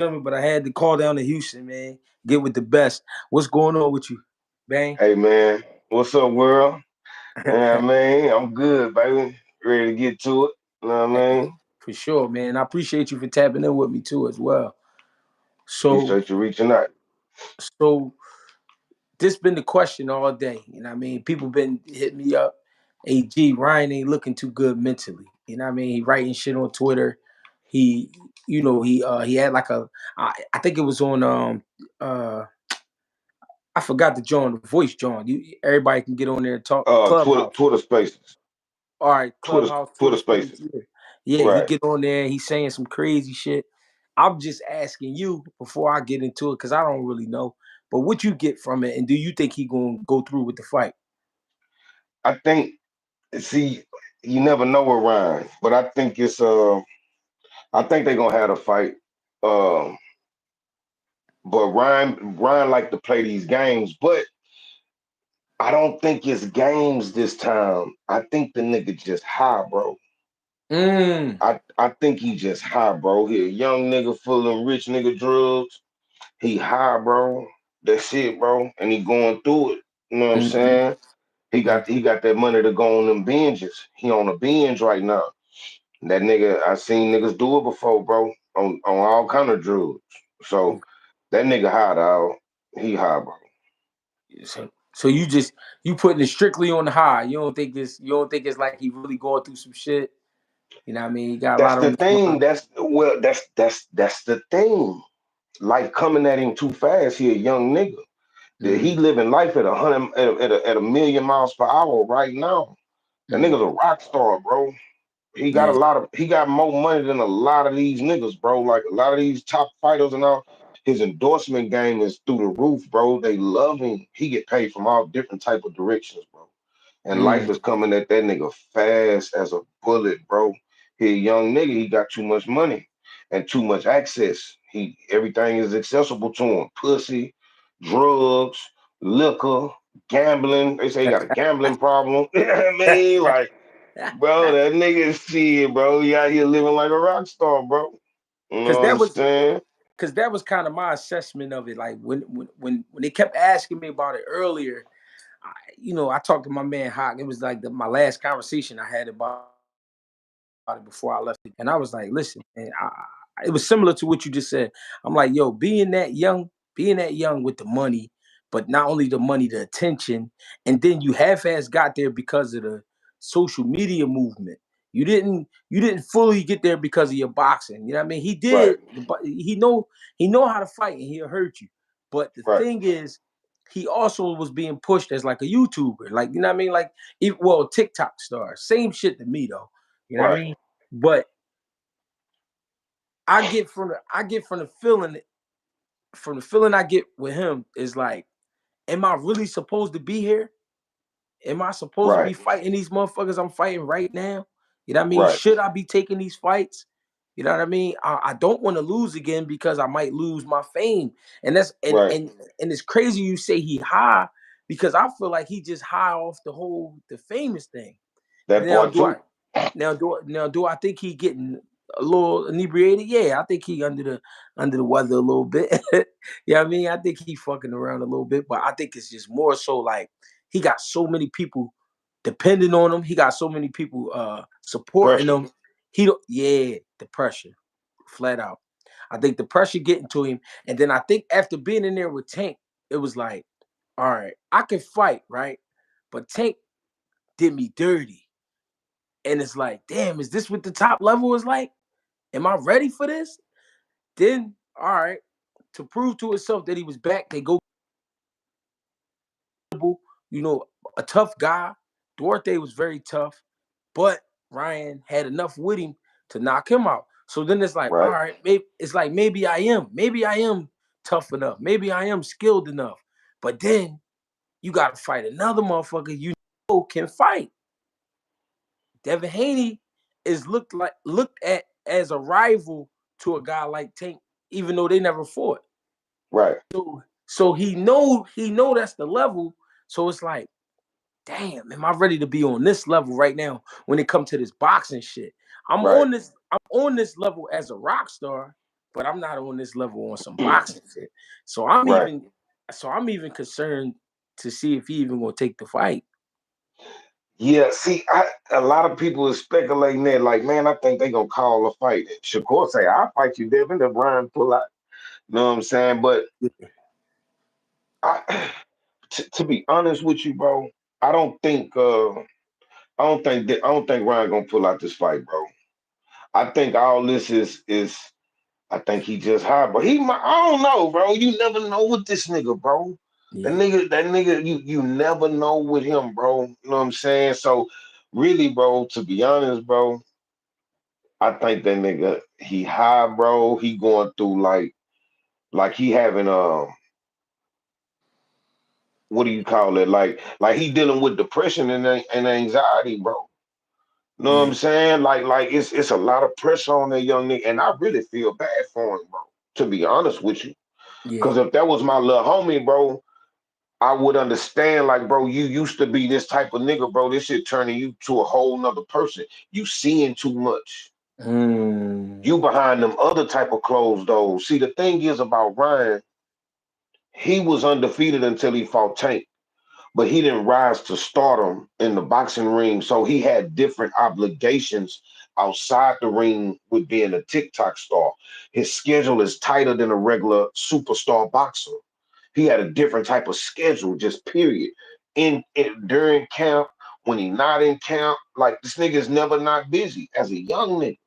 but I had to call down to Houston, man. Get with the best. What's going on with you, Bang? Hey man, what's up, world? Yeah, man, I'm good, baby. Ready to get to it. You know what I mean? For sure, man. I appreciate you for tapping in with me too, as well. So, Appreciate you reaching out. so this been the question all day. You know what I mean? People been hitting me up. Hey, G, Ryan ain't looking too good mentally. You know what I mean? He writing shit on Twitter. He, he had like I think it was on uh I forgot the join, the voice join. Everybody can get on there and talk. Twitter, Clubhouse. Twitter Spaces, All right, Twitter, Clubhouse, Twitter Twitter Space. Spaces. Yeah. Yeah, he Right. get on there. He's saying some crazy shit. I'm just asking you before I get into it because I don't really know. But what you get from it, and do you think he gonna go through with the fight? I think. See, you never know with Ryan, but I think it's. I think they're gonna have a fight. Um, but Ryan like to play these games, but I don't think it's games this time. I think the nigga just high, bro. Mm. I think he just high, bro. He a young nigga full of rich nigga drugs. He high, bro. That's it, bro. And he going through it. You know what I'm Mm-hmm. saying? He got that money to go on them binges. He on a binge right now. That nigga, I seen niggas do it before, bro. On all kind of drugs. So that nigga high, dog. He high, bro. So you putting it strictly on the high. You don't think it's like he really going through some shit. You know what I mean? He got a That's lot on the his thing. mind. That's the thing. Life coming at him too fast. He a young nigga. That he Mm. living life at 100 at a million miles per hour right now. That Mm. nigga's a rock star, bro. Yeah. He got more money than a lot of these niggas, bro. Like a lot of these top fighters and all. His endorsement game is through the roof, bro. They love him. He get paid from all different type of directions, bro. And life Mm. is coming at that nigga fast as a bullet, bro. He a young nigga. He got too much money and too much access. Everything is accessible to him. Pussy, drugs, liquor, gambling. They say he got a gambling problem. You know what I mean? Like, bro, that nigga is shit, bro. He out here living like a rock star, bro. You Cause know what that I'm was saying? because that was kind of my assessment of it. Like when they kept asking me about it earlier, I talked to my man Hawk. It was like my last conversation I had about it before I left it, and I was like, listen, and it was similar to what you just said. I'm like, yo, being that young with the money, but not only the money, the attention, and then you half-ass got there because of the social media movement. You didn't fully get there because of your boxing. You know what I mean? He Right, did. He know how to fight, and he'll hurt you. But the right, thing is, he also was being pushed as like a YouTuber, like you know what I mean, like TikTok star. Same shit to me though. You know what I right. mean? But I get from the feeling I get with him is like, am I really supposed to be here? Am I supposed to be Right, fighting these motherfuckers I'm fighting right now? You know what I mean? right, Should I be taking these fights? You know what I mean? I don't want to lose again because I might lose my fame. And that's and right. and and it's crazy you say he high because I feel like he just high off the famous thing. That Now part do I too. now do I think he getting a little inebriated? Yeah, I think he under the weather a little bit. You know what I mean? I think he fucking around a little bit, but I think it's just more so like he got so many people depending on him. He got so many people supporting Pressure. him. He don't yeah, the pressure. Flat out. I think the pressure getting to him. And then I think after being in there with Tank, it was like, all right, I can fight, right? But Tank did me dirty. And it's like, damn, is this what the top level is like? Am I ready for this? Then, all right, to prove to itself that he was back, they go, you know, a tough guy. Duarte was very tough, but Ryan had enough with him to knock him out. So then it's like, all Right. right, maybe I am tough enough. Maybe I am skilled enough. But then you got to fight another motherfucker you know can fight. Devin Haney is looked at as a rival to a guy like Tank, even though they never fought. Right. So he know that's the level. So it's like, damn, am I ready to be on this level right now when it comes to this boxing shit? I'm Right. on this level as a rock star. but I'm not on this level on some boxing shit. So I'm Right. even concerned to see if he even gonna take the fight. Yeah, see, a lot of people is speculating that, like, man, I think they gonna call a fight. Shakur say, I'll fight you, Devin, the Brian pull out. You know what I'm saying? But I, to be honest with you, bro, I don't think I don't think Ryan gonna pull out this fight, bro. I think all this is I think he just high, but I don't know, bro. You never know with this nigga, bro. Yeah. That nigga, you never know with him, bro. You know what I'm saying? So really, bro, to be honest, bro, I think that nigga he high, bro. He going through like he having what do you call it? Like he dealing with depression and anxiety, bro. You know what I'm Yeah. saying? Like it's a lot of pressure on that young nigga, and I really feel bad for him, bro. To be honest with you, Yeah. because if that was my little homie, bro, I would understand. Like, bro, you used to be this type of nigga, bro. This shit turning you to a whole nother person. You seeing too much. Mm. You behind them other type of closed doors. See, the thing is about Ryan, he was undefeated until he fought Tank, but he didn't rise to stardom in the boxing ring. So he had different obligations outside the ring with being a TikTok star. His schedule is tighter than a regular superstar boxer. He had a different type of schedule, just period. In during camp, when he not in camp, like this nigga is never not busy as a young nigga.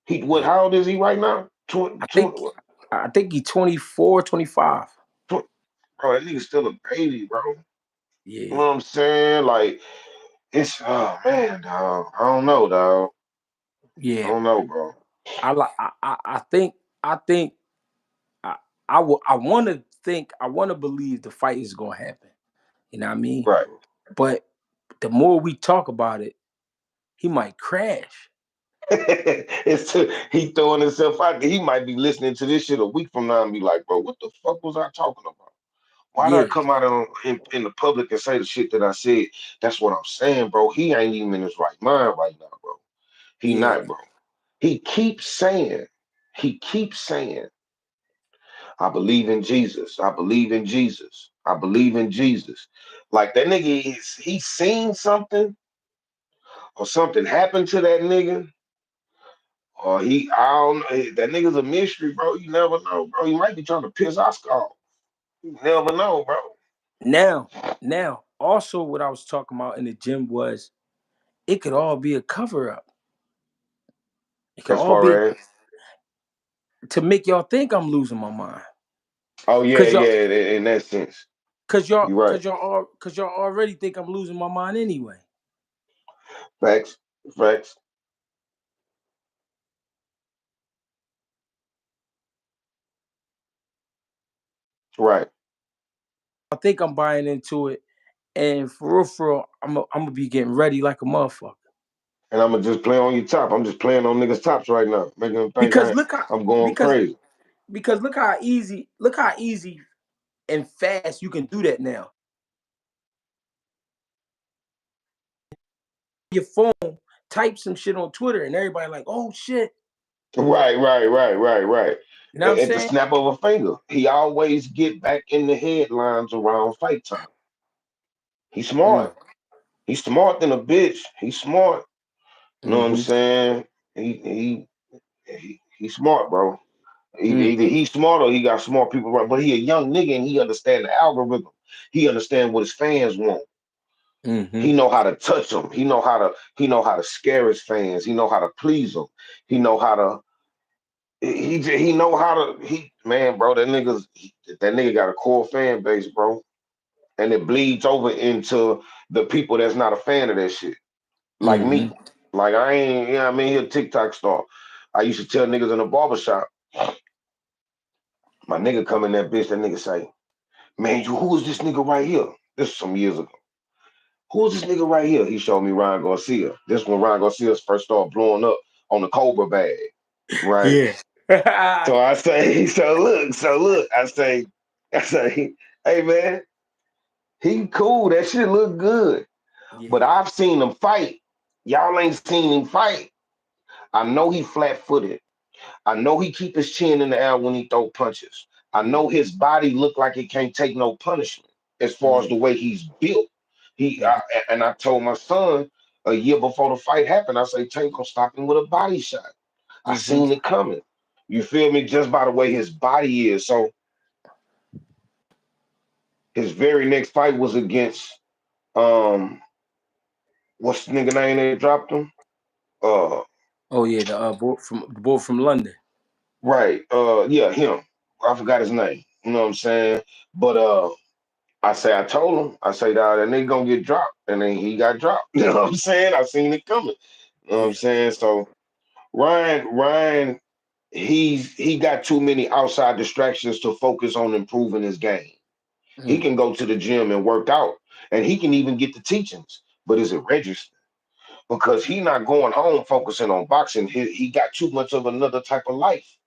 He what? Yeah. How old is he right now? I think I think he's 24, 25. Bro, that nigga's still a baby, bro. You Yeah. know what I'm saying? Like it's oh man, dog. I don't know, dog. I Yeah. don't know, bro. I think I want to think, I want to believe the fight is going to happen. You know what I mean? Right. But the more we talk about it, he might crash. He throwing himself out there. He might be listening to this shit a week from now and be like, bro, what the fuck was I talking about? Why did I Yeah. come out in the public and say the shit that I said? That's what I'm saying, bro. He ain't even in his right mind right now, bro. He Yeah. not, bro. He keeps saying, he keeps saying, I believe in Jesus. I believe in Jesus. I believe in Jesus. Like that nigga he seen something or something happened to that nigga. Or I don't know. That nigga's a mystery, bro. You never know, bro. He might be trying to piss Oscar off. You never know, bro. Now, also what I was talking about in the gym was it could all be a cover up. It could As all far be as, to make y'all think I'm losing my mind. oh yeah, Cause y'all, yeah, in that sense. You're right. cause y'all already think I'm losing my mind anyway. Facts. Facts. Right. I think I'm buying into it, and for real, I'm gonna be getting ready like a motherfucker. And I'm gonna just play on your top. I'm just playing on niggas' tops right now, making them think Because look how I'm going because crazy. look how easy and fast you can do that now. Your phone, type some shit on Twitter, and everybody like, oh shit. Right. You know what I'm At the saying? snap of a finger, he always get back in the headlines around fight time. He's Mm. smart. He's smart than a bitch. He's smart. You know what I'm Mm-hmm. saying? He's smart, bro. Either Mm-hmm. he's smart or he got smart people around. But he a young nigga and he understand the algorithm. He understand what his fans want. Mm-hmm. He know how to touch them. He know how to scare his fans. He know how to please them. He know how to he know how to man, bro. That nigga got a core fan base, bro, and it bleeds over into the people that's not a fan of that shit, like Mm-hmm. me. Like I ain't, you know what I mean, he a TikTok star. I used to tell niggas in the barbershop, my nigga come in that bitch, that nigga say, man, who is this nigga right here? This was some years ago. Who is this nigga right here? He showed me Ryan Garcia. This when Ryan Garcia first started blowing up on the Cobra bag, right? Yeah. So I say, so look, I say, hey man, he cool. That shit look good. Yeah. But I've seen him fight. Y'all ain't seen him fight. I know he flat footed. I know he keep his chin in the air when he throw punches. I know his body look like it can't take no punishment as far as the way he's built. And I told my son a year before the fight happened, I say Tank gonna stop him with a body shot. I seen it coming. You feel me? Just by the way his body is. So his very next fight was against what's the nigga name that dropped him? Oh yeah, the boy from London. Right. Yeah, him. I forgot his name. You know what I'm saying? But I told him, I say that nigga gonna get dropped. And then he got dropped. You know what I'm saying? I seen it coming. You know what I'm Yeah. saying? So Ryan, he got too many outside distractions to focus on improving his game. He Mm. can go to the gym and work out, and he can even get the teachings, but is it registered? Because he not going home focusing on boxing. He got too much of another type of life.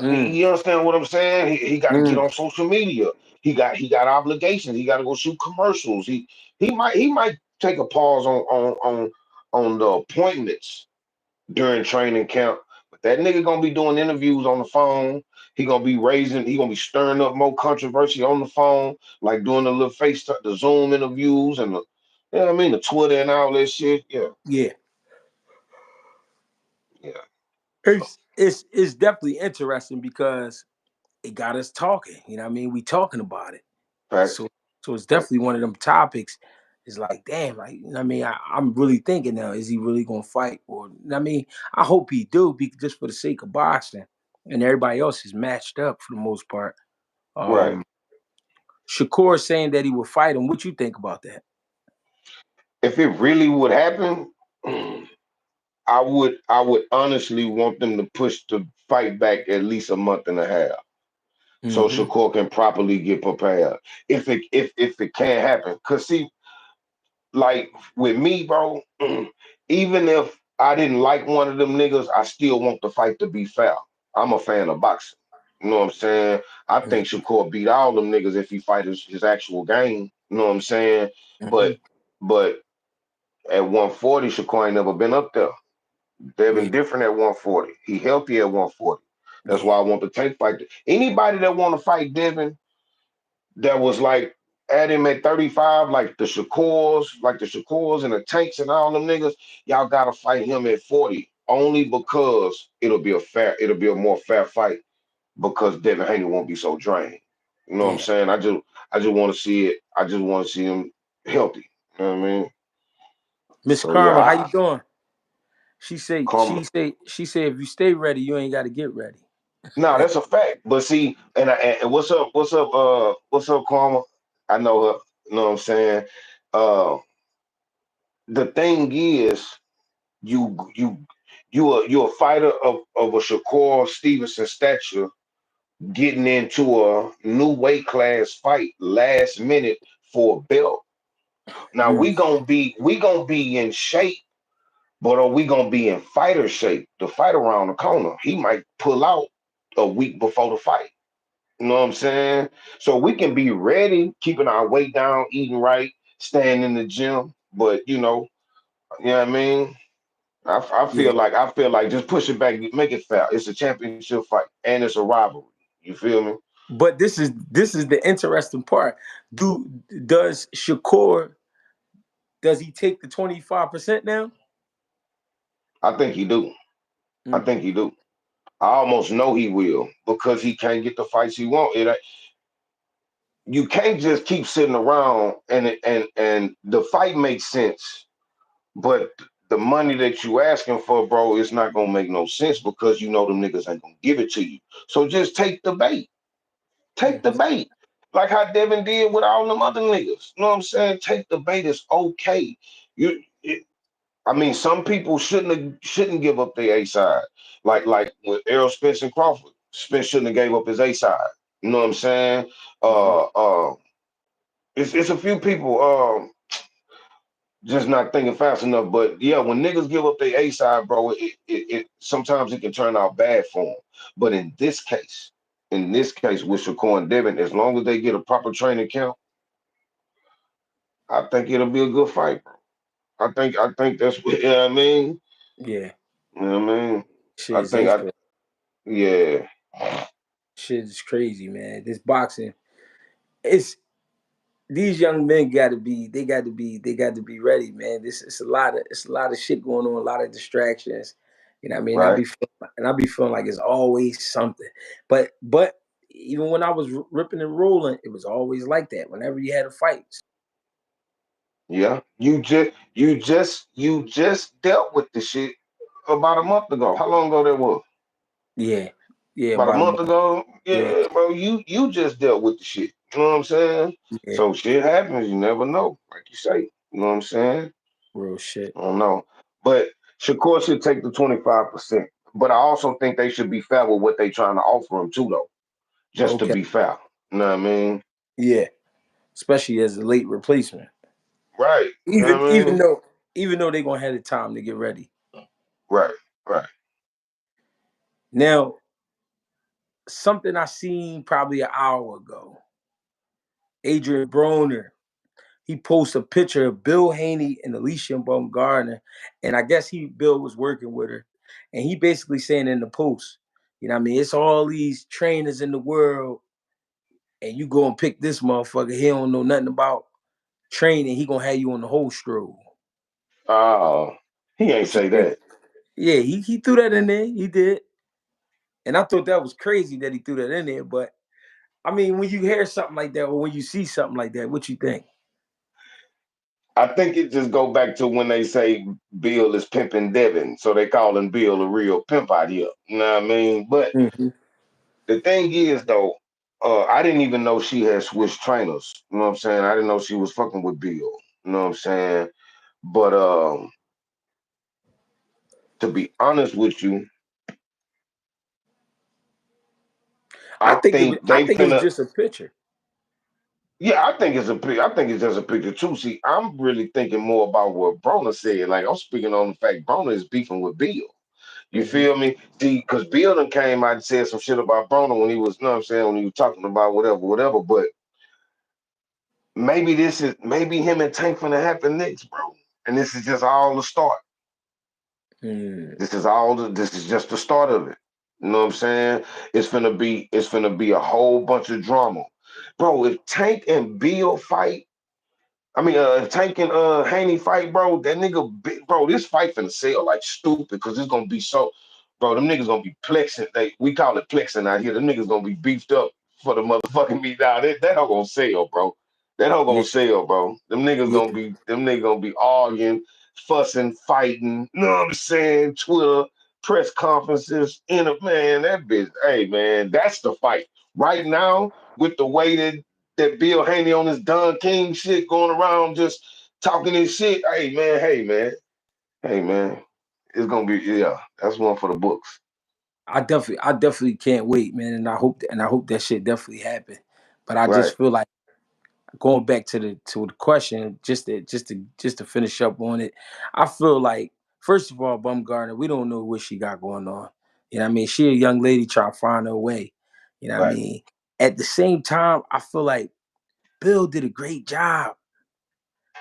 Mm. You understand what I'm saying? He got to get Mm. on social media. He got obligations. He got to go shoot commercials. He might take a pause on the appointments during training camp. But that nigga gonna be doing interviews on the phone. He gonna be raising. He gonna be stirring up more controversy on the phone, like doing the little the Zoom interviews and the, you know what I mean, the Twitter and all that shit. Yeah, Yeah. yeah. So It's definitely interesting because it got us talking. You know what I mean? We talking about it. facts, So so it's facts. definitely one of them topics. It's like, damn, like you know what I mean, I'm really thinking now, is he really gonna fight? Or you know what I mean, I hope he do, just for the sake of boxing. And everybody else is matched up for the most part. Right. Um Shakur saying that he would fight him. What you think about that? If it really would happen, I would honestly want them to push the fight back at least a month and a half, so Mm-hmm. Shakur can properly get prepared. If it can't happen, cause see, like with me, bro, even if I didn't like one of them niggas, I still want the fight to be fair. I'm a fan of boxing. You know what I'm saying? I think Shakur beat all them niggas if he fight his actual game. You know what I'm saying? Mm-hmm. But but at 140, Shakur ain't never been up there. Yeah, Devin different at 140. He healthy at 140. That's yeah, why I want the tank fight. Anybody that want to fight Devin that was like at him at 35, like the Shakurs and the tanks and all them niggas, y'all gotta fight him at 40. Only because it'll be a more fair fight because Devin Haney won't be so drained. You know what I'm yeah. saying? I just want to see it. I just want to see him healthy. You know what I mean? Miss So yeah, Karma, how you doing? Karma. She say if you stay ready, you ain't got to get ready. No, that's a fact. But see, and what's up, Karma? I know her. You know what I'm saying? Uh, the thing is, you you you're a fighter of a Shakur Stevenson stature getting into a new weight class fight last minute for a belt. Now Mm, we gonna be in shape, but are we gonna be in fighter shape? The fight around the corner. He might pull out a week before the fight. You know what I'm saying? So we can be ready, keeping our weight down, eating right, staying in the gym. But you know what I mean? I yeah. feel like just push it back, make it fair. It's a championship fight and it's a rivalry. You feel me? But this is the interesting part. Does Shakur, does he take the 25% now? I think he do. I Mm, think he do. I almost know he will because he can't get the fights he want. You can't just keep sitting around and the fight makes sense, but the money that you asking for, bro, is not gonna make no sense because you know them niggas ain't gonna give it to you. So just take the bait. Take the mhm. bait. Like how Devin did with all them other niggas. You know what I'm saying? Take the bait. It's okay. I mean, some people shouldn't give up their A side. Like with Errol Spence and Crawford. Spence shouldn't have gave up his A side. You know what I'm saying? Mhm. Uh uh it's a few people just not thinking fast enough. But yeah, when niggas give up their A side, bro, it sometimes it can turn out bad for them. But in this case with Shakur and Devin, as long as they get a proper training camp, I think it'll be a good fight, bro. I think that's what you know what I mean. Yeah. You know what I mean? I Shit, think they I feel. Yeah. Shit is crazy, man. This boxing, it's these young men they got to be ready, man. This it's a lot of shit going on, a lot of distractions. You know what I mean? Right. I be feeling like it's always something. But even when I was ripping and rolling, it was always like that. Whenever you had a fight. Yeah. You just dealt with the shit about a month ago. How long ago that was? Yeah. Yeah, About a about a month month. ago? Yeah. Yeah, bro. You just dealt with the shit. You know what I'm saying? Yeah. So shit happens. You never know, like you say. You know what I'm saying? Real shit. I don't know. But Shakur should take the 25%. But I also think they should be fair with what they trying to offer him too, though. Just to Okay. be fair. You know what I mean? Yeah. Especially as a late replacement. Right. You know Even what I even mean? though even though they're gonna have the time to get ready. Right. Right. Now, something I seen probably an hour ago. Adrian Broner, he posted a picture of Bill Haney and Alicia Bumgardner, and I guess Bill was working with her, and he basically saying in the post, you know what I mean, it's all these trainers in the world, and you go and pick this motherfucker. He don't know nothing about training. He gonna have you on the whole stroll. He ain't What you say think? that. Yeah, he threw that in there. He did, and I thought that was crazy that he threw that in there. But I mean, when you hear something like that, or when you see something like that, what you think? I think it just go back to when they say Bill is pimping Devin, so they calling Bill a real pimp out here. You know what I mean? But Mm-hmm. the thing is, though, I didn't even know she had switched trainers. You know what I'm saying? I didn't know she was fucking with Bill. You know what I'm saying? But to be honest with you, I think I they think it was finna. just a picture. Yeah, I think it's I think it's just a picture too. See, I'm really thinking more about what Broner said. Like I'm speaking on the fact Broner is beefing with Bill. You Mm-hmm. feel me? See, because Bill done came out and said some shit about Broner when he was, you know what I'm saying, when he was talking about whatever. But maybe him and Tank finna happen next, bro. And this is just all the start. Mm. This is just the start of it. You know what I'm saying? It's finna be a whole bunch of drama. Bro, if Tank and Bill fight, I mean, Tank and Haney fight, bro. That nigga, bro, this fight finna sell like stupid because it's gonna be so, bro. Them niggas gonna be plexing. We call it plexing out here. Them niggas gonna be beefed up for the motherfucking meat now. That hoe gonna sell, bro. That hoe Yeah, gonna sell, bro. yeah. Them niggas gonna be arguing, fussing, fighting. You know what I'm saying? Twitter, press conferences, man. That bitch, hey man, that's the fight right now with the way that Bill Haney on his Don King shit going around just talking his shit. Hey man, it's gonna be that's one for the books. I definitely can't wait, man. And I hope that shit definitely happen. But I Right, just feel like going back to the question, just to finish up on it. I feel like first of all, Bumgardner, we don't know what she got going on. You know what I mean? She a young lady trying to find her way. You know what I right. mean? At the same time, I feel like Bill did a great job.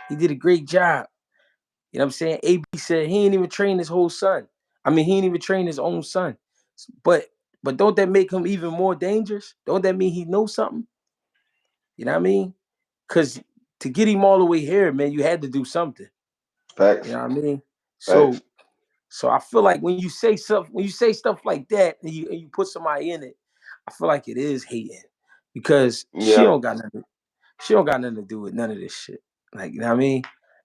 He did a great job. You know what I'm saying? AB said he ain't even train his whole son. I mean, he ain't even train his own son. But but don't that make him even more dangerous? Don't that mean he knows something? You know what I mean? Because to get him all the way here, man, you had to do something. You Facts, know what I mean? facts. So I feel like when you say stuff like that and you put somebody in it, I feel like it is hating because Yeah, she don't got nothing to do with none of this shit. Like, you know what I mean?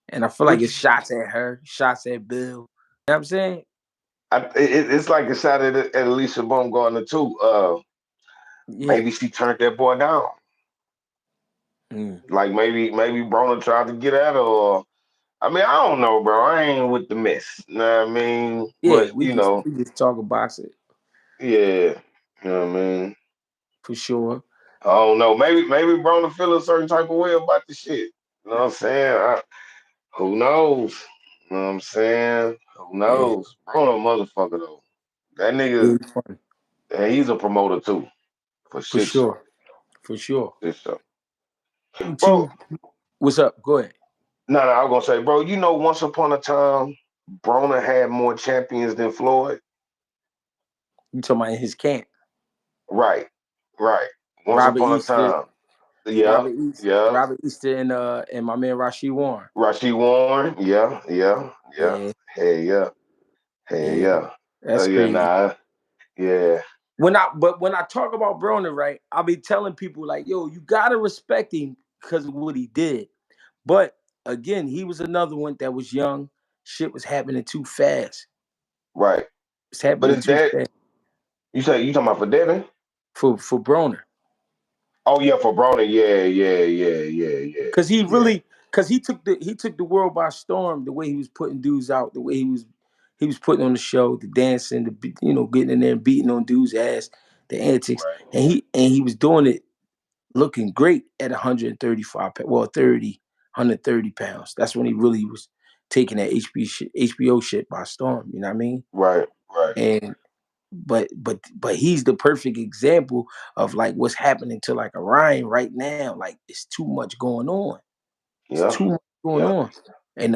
And I feel like but it's shots at her, shots at Bill. You know what I'm saying? it's like a shot at Alicia Bumgardner too. Yeah. Maybe she turned that boy down. Mm. Like maybe Broner tried to get at her. Or, I mean, I don't know, bro. I ain't with the mess. You know what I mean? Yeah, But you know, we just talk about it yeah. You know what I mean? for sure. I don't know. Maybe Broner feel a certain type of way about the shit. You know what I'm saying? Who knows? You know what I'm saying? Who Yeah, knows? Broner motherfucker though. That nigga, really fun and he's a promoter too, for for shit show. sure, for sure. Shit show. Tim Bro, Tszyu, what's up? Go ahead. no, I was gonna say, bro, you know, once upon a time, Broner had more champions than Floyd. You talking about in his camp? Right, right. Once Robert upon a Easter, time. Yeah, yeah. Robert Easter, and my man Rashid Warren. Rashi Warren. Yeah, yeah, yeah. Yeah, Hey, yeah. Hey, yeah, yeah. that's Yeah, crazy. nah. Yeah, When I talk about Broner, right, I'll be telling people like, yo, you gotta respect him because of what he did. But again, he was another one that was young. Shit was happening too fast. right. It's But happening is too that fast you talking about for Devin? for Broner. Oh yeah, for Broner. Yeah, yeah, yeah, yeah, yeah, Cause he yeah. really, cause he took the world by storm. The way he was putting dudes out, the way he was putting on the show, the dancing, getting in there and beating on dudes' ass, the antics, Right, and he was doing it looking great at 135, well 30, 130 pounds. That's when he really was taking that HBO shit by storm. You know what I mean? right, right. And but he's the perfect example of like what's happening to like Orion right now. Like it's too much going on. It's Yeah, too much going yeah, on, and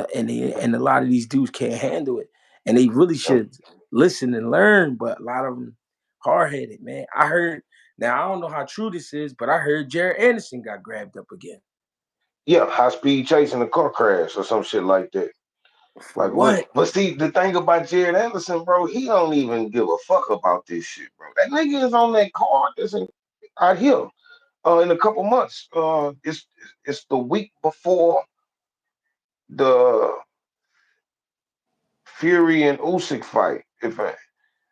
a lot of these dudes can't handle it, and they really yeah. should listen and learn. But a lot of them hard headed, man. I heard now I don't know how true this is, but I heard Jared Anderson got grabbed up again. Yeah, high speed chasing a car crash or some shit like that. For Like what? what? But see, the thing about Jared Anderson, bro, he don't even give a fuck about this shit, bro. That nigga is on that car that's out here. In a couple months. It's the week before the Fury and Usyk fight.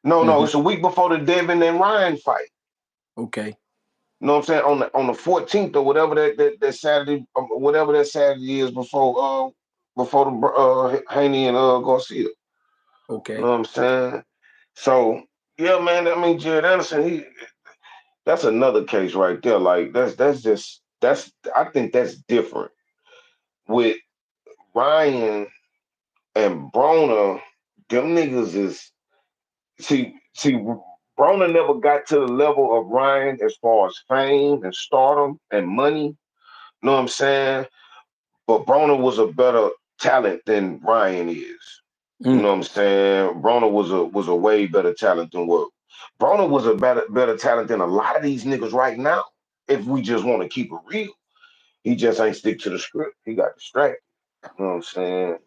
No, Hmm. it's a week before the Devin and Ryan fight. Okay. You know what I'm saying? On the 14th or whatever that Saturday, whatever that Saturday is before the Haney and Garcia. You know Okay. what I'm saying? So yeah, man. I mean, Jared Anderson, that's another case right there. Like that's I think that's different with Ryan and Broner. Them niggas is see. Broner never got to the level of Ryan as far as fame and stardom and money. You know what I'm saying? But Broner was a better talent than Ryan is. You Mm. know what I'm saying? Broner was a way better talent than what Broner was a better talent than a lot of these niggas right now. If we just want to keep it real, he just ain't stick to the script. He got distracted. You know what I'm saying?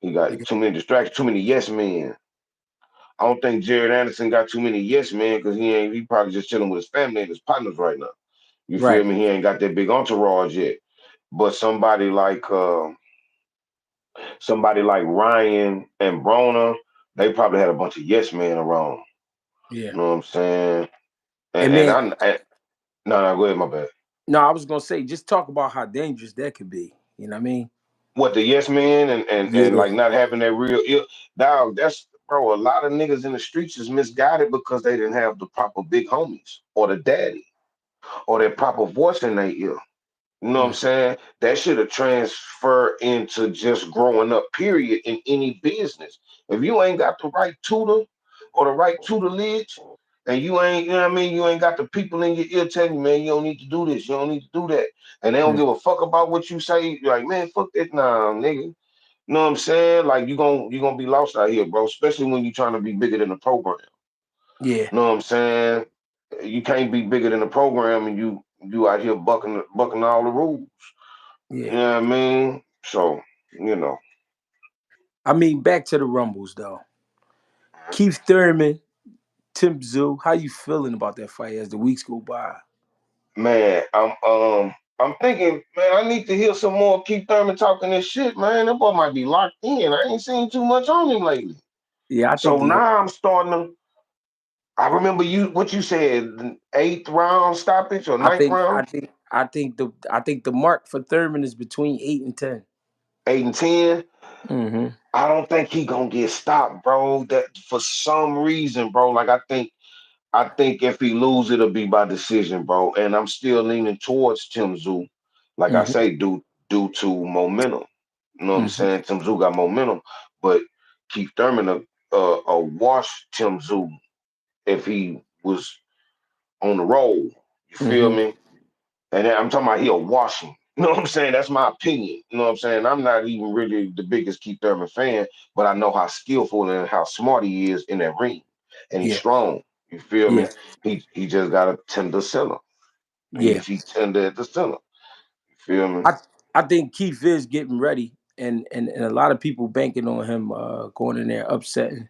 He got Yeah. too many distractions, too many yes men. I don't think Jared Anderson got too many yes men because he probably just chilling with his family and his partners right now. You feel Right. me? He ain't got that big entourage yet. But somebody like Ryan and Broner, they probably had a bunch of yes men around. Yeah. You know what I'm saying? And And man, no, go ahead, my bad. no, I was gonna say, just talk about how dangerous that could be. You know what I mean? What the yes men and Yeah. like not having that real dog, that's bro, a lot of niggas in the streets is misguided because they didn't have the proper big homies or the daddy or that proper voice in their ear. You know what I'm Mm. saying? That should have transferred into just growing up, period, in any business. If you ain't got the right tutor or the right tutelage, and you ain't, you know what I mean, you ain't got the people in your ear telling you, man, you don't need to do this, you don't need to do that. And they don't Mm. give a fuck about what you say. You're like, man, fuck that nah, nigga. You know what I'm saying? Like you gonna be lost out here, bro, especially when you're trying to be bigger than the program. Yeah. You know what I'm saying? You can't be bigger than the program and you out here bucking all the rules. You Yeah. know what I mean? So, you know, I mean, back to the Rumbles though. Keith Thurman, Tim Tszyu, how you feeling about that fight as the weeks go by? man, I'm thinking, man, I need to hear some more Keith Thurman talking this shit, man. That boy might be locked in. I ain't seen too much on him lately. Yeah, I think So he. now I'm starting to I remember what you said, the eighth round stoppage or I ninth think. I round, think. I think the mark for Thurman is between 8 and 10. 8 and 10. Mm-hmm. I don't think he gonna get stopped, bro. That for some reason, bro. Like I think if he lose, it'll be by decision, bro. And I'm still leaning towards Tim Tszyu. Like I Mm-hmm. say, due to momentum. You know what I'm Mm-hmm. saying? Tim Tszyu got momentum, but Keith Thurman wash Tim Tszyu if he was on the roll. You feel Mm-hmm. me? And I'm talking about he'll wash him. You know what I'm saying? That's my opinion. You know what I'm saying? I'm not even really the biggest Keith Thurman fan, but I know how skillful and how smart he is in that ring, and he's Yeah. strong. You feel Yeah, me? He just got a tender center. yeah. He tender at the center. You feel me? I I think Keith is getting ready, and a lot of people banking on him going in there upsetting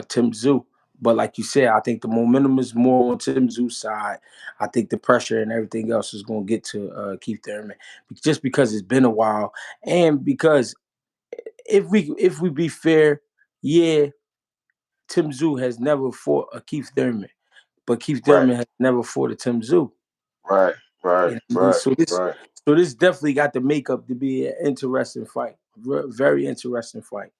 Tim Tszyu. But like you said, I think the momentum is more on Tim Tszyu's side. I think the pressure and everything else is going to get to Keith Thurman, just because it's been a while, and because if we be fair, yeah, Tim Tszyu has never fought a Keith Thurman, but Keith Right, Thurman has never fought a Tim Tszyu. right, You right, know what I mean? right, So this definitely got the makeup to be an interesting fight, very interesting fight.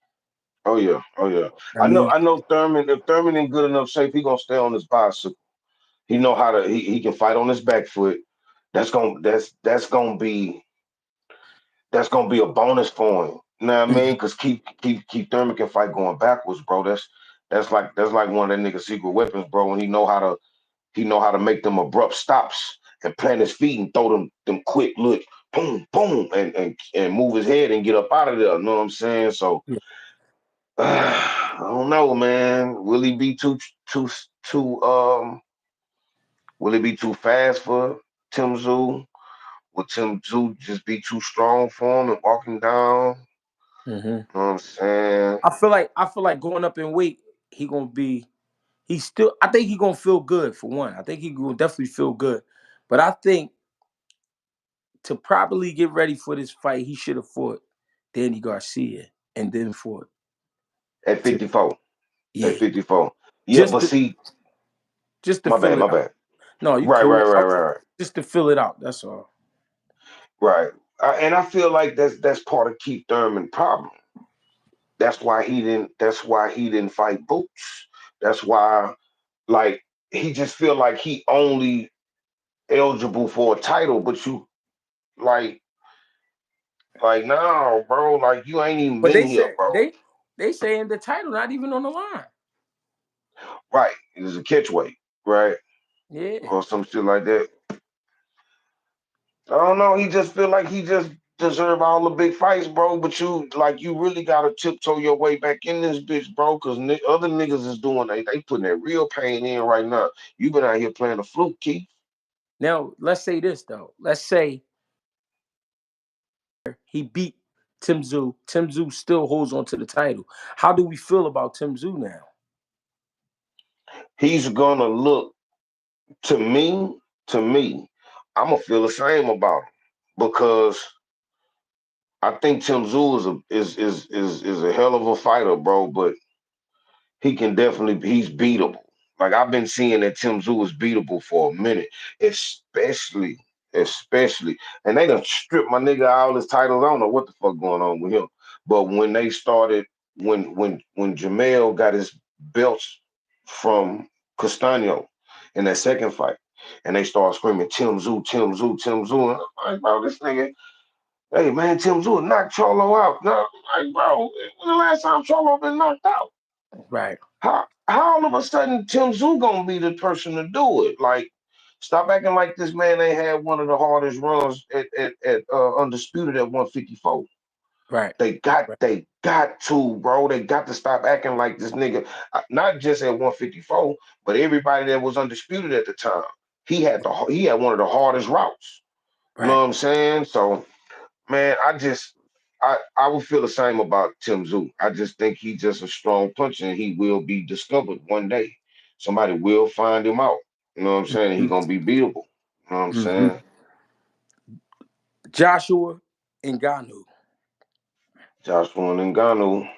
Oh yeah, oh yeah. I mean, I know Thurman. If Thurman in good enough shape, he gonna stay on his bicycle. He know how to. He can fight on his back foot. That's gonna be a bonus for him. You know what I mean? mhm, Because Keith Thurman can fight going backwards, bro. That's like one of that nigga's secret weapons, bro. And he know how to make them abrupt stops and plant his feet and throw them quick look, boom, boom, and move his head and get up out of there. You know what I'm saying? So yeah. I don't know, man. Too too will it be too fast for Tim Tszyu? Will Tim Tszyu just be too strong for him and walking down? Hmm. You know what I'm saying? I feel like going up in weight, he gonna be. He's still. I think he gonna feel good for one. I think he gonna definitely feel good. But I think to properly get ready for this fight, he should have fought Danny Garcia and then fought At Tim. 54. At Yeah, 54. Yeah, just but to see, just to fill my it out. bad. No, you Right, right, cool. right, right, right. Just to fill it out. That's all. Right. And I feel like that's part of Keith Thurman's problem. That's why he didn't fight Boots. That's why like he just feel like he only eligible for a title, but you like no, bro, like you ain't even But been they here, said bro. they saying the title not even on the line. Right. It's a catchweight, right? Yeah. Or some shit like that. I don't know. He just feel like he just deserve all the big fights, bro. But you really gotta tiptoe your way back in this bitch, bro. Cause other niggas is doing they putting that real pain in right now. You been out here playing a fluke, Keith. Now let's say this though. Let's say he beat Tim Tszyu. Tim Tszyu still holds on to the title. How do we feel about Tim Tszyu now? He's gonna look to me, to me, I'm gonna feel the same about him because I think Tim Tszyu is a hell of a fighter, bro. But he can definitely he's beatable. Like I've been seeing that Tim Tszyu is beatable for a minute, especially, and they done stripped my nigga all his titles. I don't know what the fuck going on with him. But when they started, when Jamel got his belts from Castano in that second fight, and they started screaming Tim Tszyu, Tim Tszyu, Tim Tszyu, and I'm like, bro, this nigga. Hey man, Tim Tszyu knocked Cholo out. No, like bro, when the last time Cholo been knocked out? Right. How all of a sudden Tim Tszyu gonna be the person to do it? Like, stop acting like this man ain't had one of the hardest runs at undisputed at 154. Right. Right. They got to, bro. They got to stop acting like this nigga, not just at 154, but everybody that was undisputed at the time. He had one of the hardest routes. You know Right. what I'm saying? So man, I would feel the same about Tim Tszyu. I just think he's just a strong puncher and he will be discovered one day. Somebody will find him out. You know what I'm saying? He Mm-hmm. gonna be beatable. You know what I'm Mm-hmm. saying? Joshua Ngannou. Joshua Ngannou.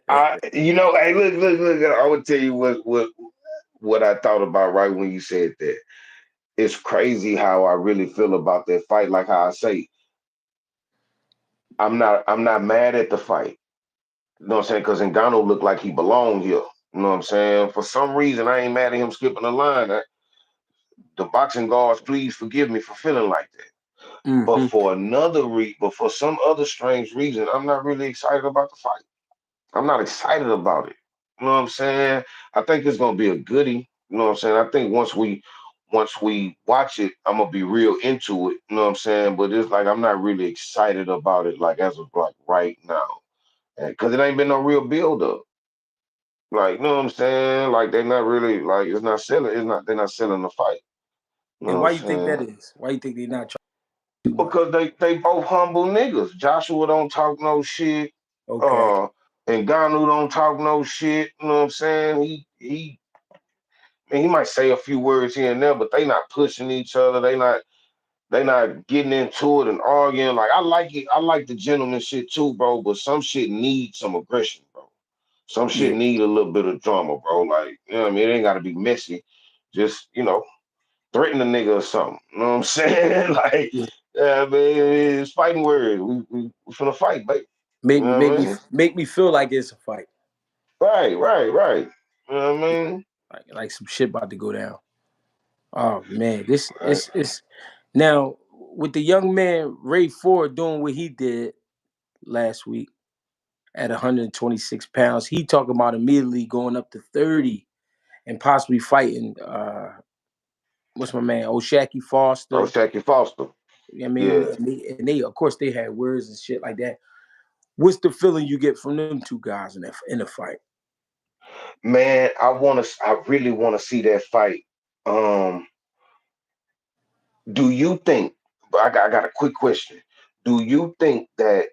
Hey, look. I would tell you what I thought about right when you said that. It's crazy how I really feel about that fight. Like how I say, I'm not mad at the fight. You know what I'm saying? Because Ngannou looked like he belonged here. You know what I'm saying? For some reason, I ain't mad at him skipping the line. The boxing guards, please forgive me for feeling like that. Mm-hmm. But for some other strange reason, I'm not really excited about the fight. I'm not excited about it. You know what I'm saying? I think it's gonna be a goodie. You know what I'm saying? I think once we watch it, I'm gonna be real into it. You know what I'm saying? But it's like I'm not really excited about it like as of like right now. Because it ain't been no real build up. Like, you know what I'm saying? Like they not really like it's not selling. It's not they're not selling the fight. You know And what why I'm you think that saying? is? Why you think they're not trying too much? Because they both humble niggas. Joshua don't talk no shit. Okay. Uh, and Ngannou don't talk no shit. You know what I'm saying? He might say a few words here and there, but they not pushing each other. They not getting into it and arguing. Like I like it. I like the gentleman shit too, bro. But some shit needs some aggression, bro. Some shit Yeah. need a little bit of drama, bro. Like, you know what I mean? It ain't gotta be messy. Just, threaten a nigga or something. You know what I'm saying? Like, Yeah. yeah, man, it's fighting words. We finna fight, baby. You Make know what make I me mean? make me feel like it's a fight. Right, right, right. You know what I Yeah. mean? Like some shit about to go down. Oh man, this Right. it's now with the young man Ray Ford doing what he did last week at 126 pounds. He talking about immediately going up to 30 and possibly fighting what's my man, O'Shaquie Oh, Foster. Shakur Foster. I mean, Yeah. and they of course they had words and shit like that. What's the feeling you get from them two guys in the fight? Man, I really wanna see that fight. Um, do you think I got a quick question. Do you think that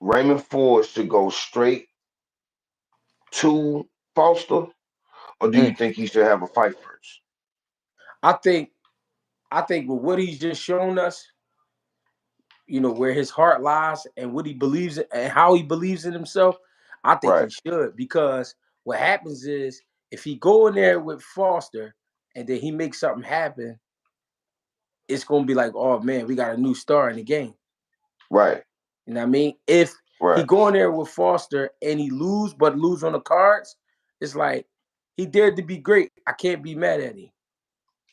Raymond Ford should go straight to Foster, or do you Mm. think he should have a fight first? I think I think with what he's just shown us, where his heart lies and what he believes in and how he believes in himself, I think Right, he should because what happens is if he go in there with Foster and then he makes something happen, it's gonna be like, oh man, we got a new star in the game. right, You know what I mean? If he right, go in there with Foster and he lose, but lose on the cards, it's like he dared to be great. I can't be mad at him.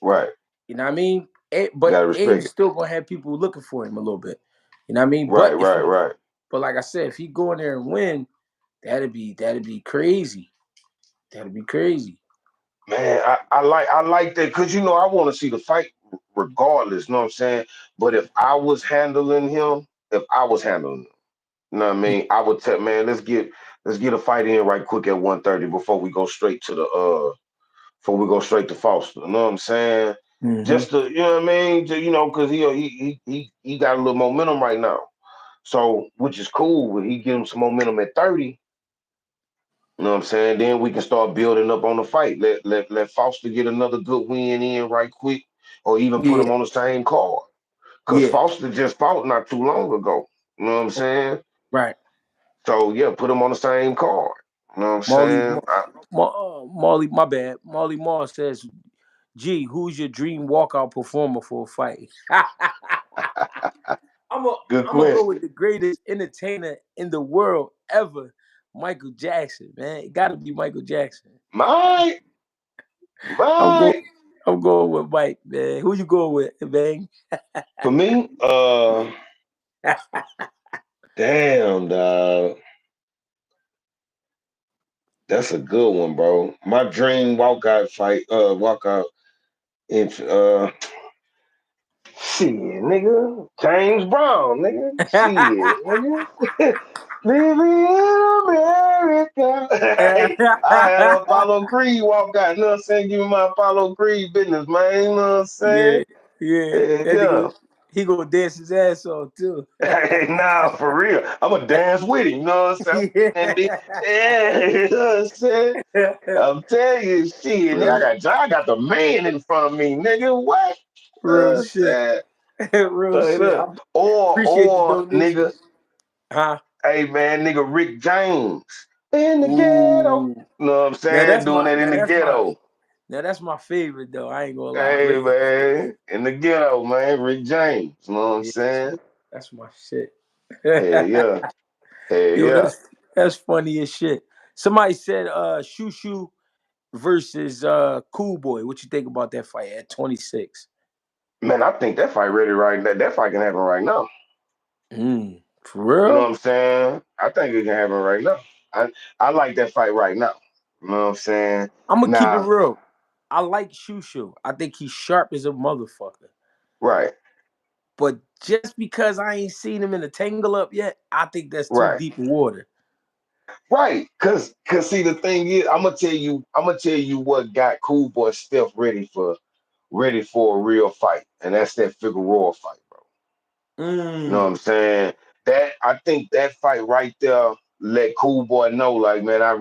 right. You know what I mean? You But gotta respect Abe's it. still gonna have people looking for him a little bit. You know what I mean? Right, right, right. But like I said, if he go in there and win, that'd be crazy. That'd be crazy. Man, I like that because I want to see the fight regardless. You know what I'm saying? But if I was handling him, you know what I mean? I would tell man, let's get a fight in right quick at 130 before we go straight to Foster. You know what I'm saying? Mm-hmm. Just to, you know what I mean? Because he got a little momentum right now. So, which is cool. When he give him some momentum at 30, you know what I'm saying? Then we can start building up on the fight. Let Foster get another good win in right quick, or even put him Yeah, on the same card. Cause yeah. Foster just fought not too long ago. You know what I'm saying? Right. So yeah, put him on the same card. You know what I'm Molly, saying? Molly, my bad. Molly Moore says, "Gee, who's your dream walkout performer for a fight?" I'm a, Good I'm gonna go with question. the greatest entertainer in the world ever, Michael Jackson. Man, it got to be Michael Jackson. My, I'm going. my. I'm going with Mike, man. Who you going with, Bang? For me, damn, dog. That's a good one, bro. My dream walkout in shit, nigga. James Brown, nigga. Shit, nigga. Living in America. I had Apollo Creed walk out, you know what I'm saying? Give me my Apollo Creed business, man. You know what I'm saying? Yeah, yeah. Yeah, That yeah. nigga, he gonna dance his ass off too. Hey, nah, for real. I'm going to dance with him, you know what I'm saying? Yeah. And yeah, you know what I'm saying? I'm telling you, shit, nigga, real, I got the man in front of me, nigga. What? You know what real I'm shit. saying? Real shit. I appreciate the Or donation. nigga, Huh? hey man, nigga Rick James in the ghetto. Ooh. You know what I'm Now saying? that's Doing my that in now the that's my ghetto. now that's my favorite though. I ain't gonna lie. Hey Rick. man, in the ghetto, man. Rick James. You know what I'm Yeah, saying? that's my shit. Hey yeah. Hey Yo, yeah. that's funny as shit. Somebody said Shushu versus Cool Boy. What you think about that fight at 26? Man, I think that fight ready right now. That fight can happen right now. For You know real? what I'm saying? I think it can happen right now. I like that fight right now. You know what I'm saying? I'm gonna keep it Now, real. I like Shushu. I think he's sharp as a motherfucker. right, But just because I ain't seen him in a tangle up yet, I think that's too right. deep in water. Right, cause see the thing is, I'm gonna tell you what got Cool Boy Steph ready for a real fight, and that's that Figueroa fight, bro. You know what I'm Mm. saying? That I think that fight right there let Cool Boy know, like, man, I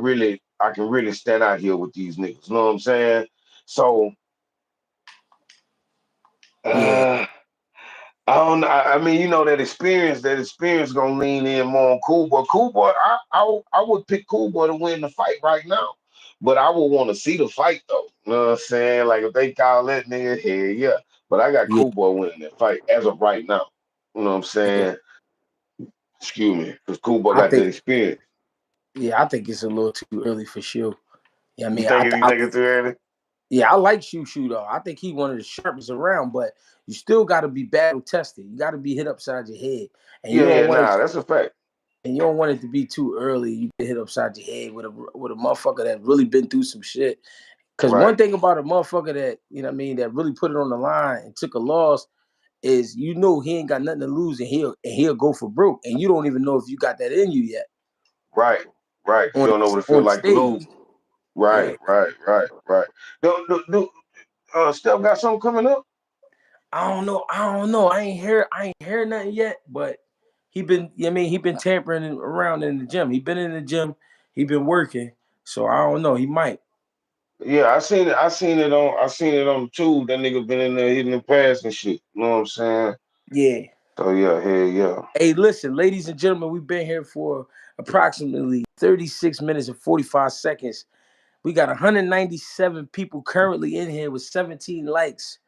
can really stand out here with these niggas. You know what I'm saying? So Yeah, uh I don't know. I mean, you know that experience gonna lean in more on Cool Boy. Cool Boy, I would pick Cool Boy to win the fight right now. But I would want to see the fight though. You know what I'm saying? Like if they call that nigga, hell yeah. But I got yeah, Cool Boy winning that fight as of right now. You know what I'm yeah. saying? Excuse me, because Cool Boy I got that think, experience. yeah, I think it's a little too early for sure. Yeah, I You mean, think you think it's too early? yeah, I like Shoo though. I think he one of the sharpest around, but you still got to be battle tested. You got to be hit upside your head, and you Yeah, don't yeah, want it. nah, that's a fact. And you don't want it to be too early. You get hit upside your head with a motherfucker that really been through some shit. Because one Right, thing about a motherfucker that what I mean that really put it on the line and took a loss is he ain't got nothing to lose and he'll go for broke, and you don't even know if you got that in you yet right, right. You on don't know what it feel on the like to lose. stage. Right, Yeah, right. Do Steph got something coming up? I don't know. I ain't hear nothing yet, but he been tampering around in the gym. He been in the gym. He been working. So I don't know. He might. Yeah, I seen it. I seen it on the tube. That nigga been in there hitting the pass and shit. You know what I'm saying? Yeah. So yeah, hell yeah. Hey, listen, ladies and gentlemen, we've been here for approximately 36 minutes and 45 seconds. We got 197 people currently in here with 17 likes.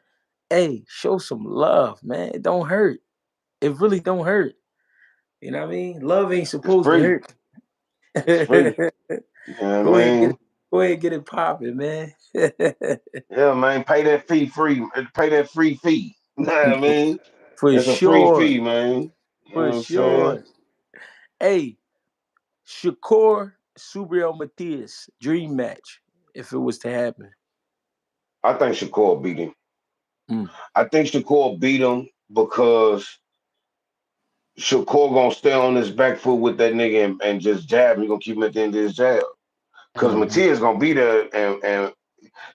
Hey, show some love, man. It don't hurt. It really don't hurt. You know what I mean? Love ain't It's supposed to free. hurt. It's free. You know what Go I ahead, mean? go ahead, get it popping, man. Yeah, man. Pay that fee free. Pay that free fee. You know what I mean? For It's a free sure, fee, man. You know for what I'm saying? sure. Hey, Shakur Subriel Matias dream match if it was to happen. I think Shakur beat him. Mm. I think Shakur beat him because Shakur gonna stay on his back foot with that nigga and just jab. He gonna keep him at the end of his jab. Cause Mm-hmm. Matias gonna be there and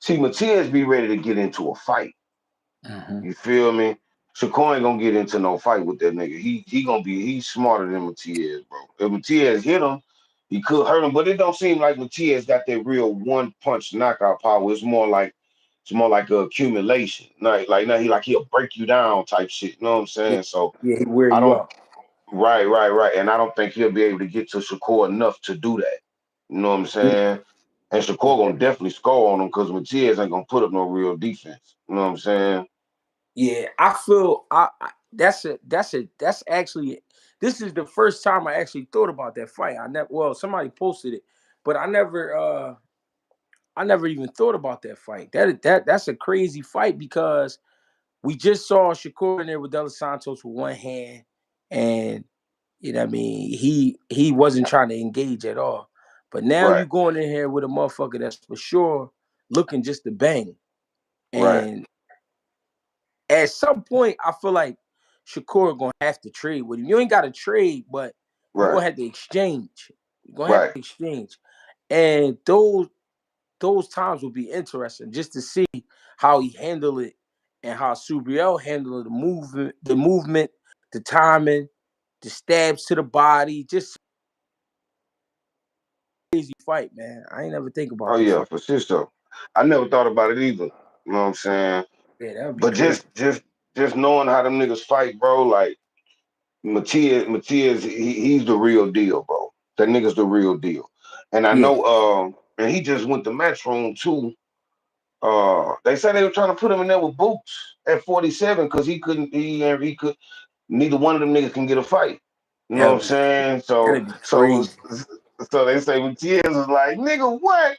see Matias be ready to get into a fight. Mm-hmm. You feel me? Shakur ain't gonna get into no fight with that nigga. He's smarter than Matias, bro. If Matias hit him, he could hurt him, but it don't seem like Matias got that real one punch knockout power. It's more like a accumulation. Like now he'll break you down type shit. You know what I'm Yeah, saying? So yeah, he wear I you don't out. right. And I don't think he'll be able to get to Shakur enough to do that. You know what I'm Yeah, saying? And Shakur yeah, gonna definitely score on him because Matias ain't gonna put up no real defense. You know what I'm saying? yeah. I feel that's actually this is the first time I actually thought about that fight. Somebody posted it, but I never even thought about that fight. That's a crazy fight because we just saw Shakur in there with De Los Santos with one hand, and what I mean, he wasn't trying to engage at all. But now Right, you going in here with a motherfucker that's for sure looking just to bang. right, And at some point, I feel like Shakur gonna have to trade with him. You ain't got to trade, but you're right, gonna have to exchange. You're gonna have right, to exchange, and those times will be interesting just to see how he handled it and how Subriel handled the movement, the timing, the stabs to the body. Just crazy fight, man. I ain't never think Oh about that yeah, fight. for sure. So I never thought about it either. You know what I'm saying? Yeah, that would be But crazy. just knowing how them niggas fight, bro, like Matias, he's the real deal, bro. That nigga's the real deal. And I Yeah, know and he just went to Matchroom too. They said they were trying to put him in there with Boots at 47 because he could neither one of them niggas can get a fight. You know that what would I'm be saying? that'd be crazy. So they say Matias is like, nigga, what?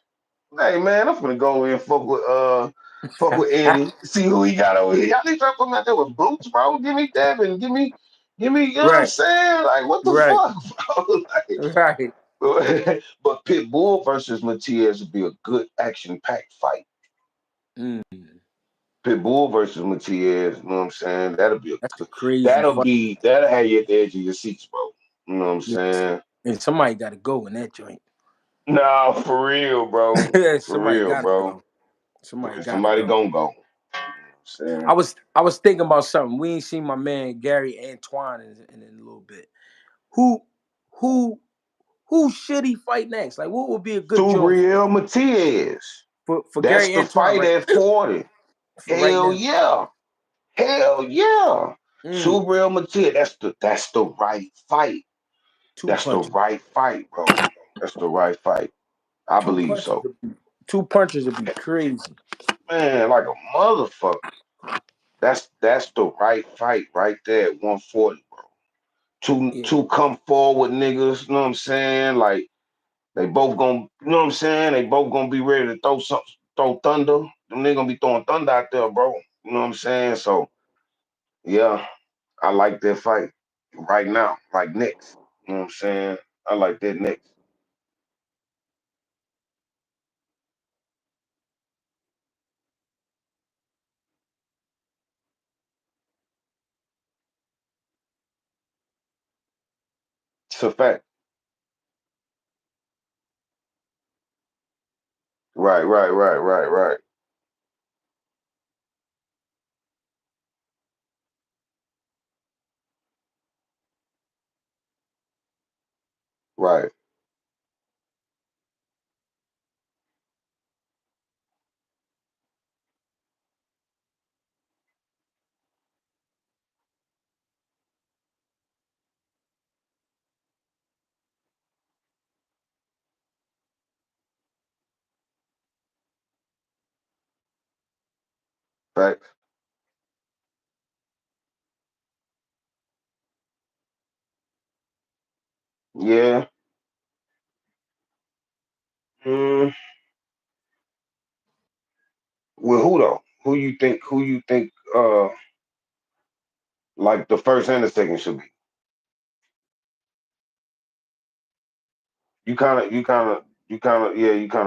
Hey man, I'm finna go in and fuck with Eddie, see who he got over here. Y'all need to put him out there with Boots, bro. Give me Devin, give me, you know what I'm Right, saying? Like, what the right, fuck, bro? right. But Pitbull versus Matias would be a good action-packed fight. Mm, Pitbull versus Matias, you know what I'm saying? that's a crazy fight. That'll have you at the edge of your seats, bro. You know what I'm Yes, saying? And somebody got to go in that joint. Nah, for real, bro. For Somebody real, got to bro. go. Somebody got to Somebody go. gonna go. I was thinking about something. We ain't seen my man Gary Antoine in a little bit. Who should he fight next? Like, what would be a good joint Subriel Matias. for That's Gary the Antoine fight right at 40. for right Hell now? yeah. Hell yeah. Mm, Subriel Matias. That's the right fight. two That's the punches. right fight, bro. That's the right fight. I Two believe punches. so. Two punches would be crazy. Man, like a motherfucker. That's the right fight right there at 140, bro. Yeah. Two come forward niggas, you know what I'm saying? Like they both gonna, you know what I'm saying? They both gonna be ready to throw thunder. Them niggas gonna be throwing thunder out there, bro. You know what I'm saying? So yeah, I like that fight right now, like next. You know what I'm saying? I like that next. It's a fact. Right. Right. Fact. Yeah. Mm, well, who though? Who you think like the first and the second should be? You kind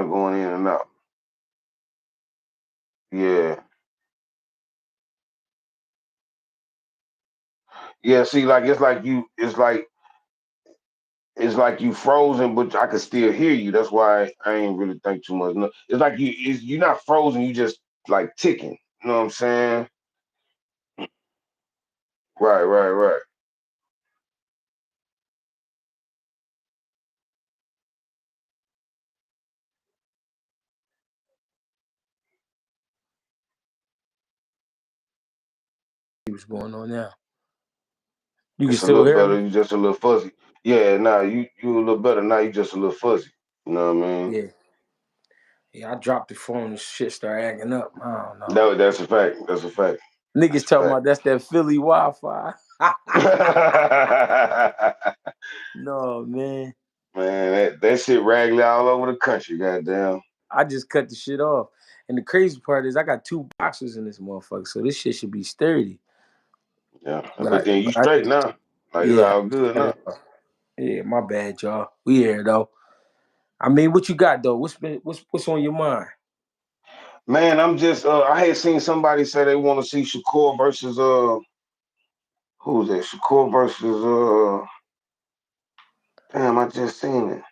of going in and out. Yeah. Yeah, see, like it's like you frozen, but I can still hear you. That's why I ain't really think too much. No, it's like you're not frozen. You just like ticking. You know what I'm saying? Right. What's going on now? You can It's a still little hear better. me? You just a little fuzzy. Yeah, nah, you a little better. Now you just a little fuzzy. You know what I mean? Yeah. Yeah, I dropped the phone and shit started acting up. I don't know. No, that's a fact. That's a fact. Niggas That's a talking fact. about that's that Philly Wi-Fi. No, man. Man, that shit raggedy all over the country. Goddamn. I just cut the shit off. And the crazy part is I got two boxes in this motherfucker, so this shit should be sturdy. Yeah, But but then you straight now. Like you yeah, all good cut now. it off. Yeah, my bad, y'all. We here though. I mean, what you got though? What's on your mind? Man, I'm just I had seen somebody say they want to see Shakur versus who's that? Shakur versus damn, I just seen it.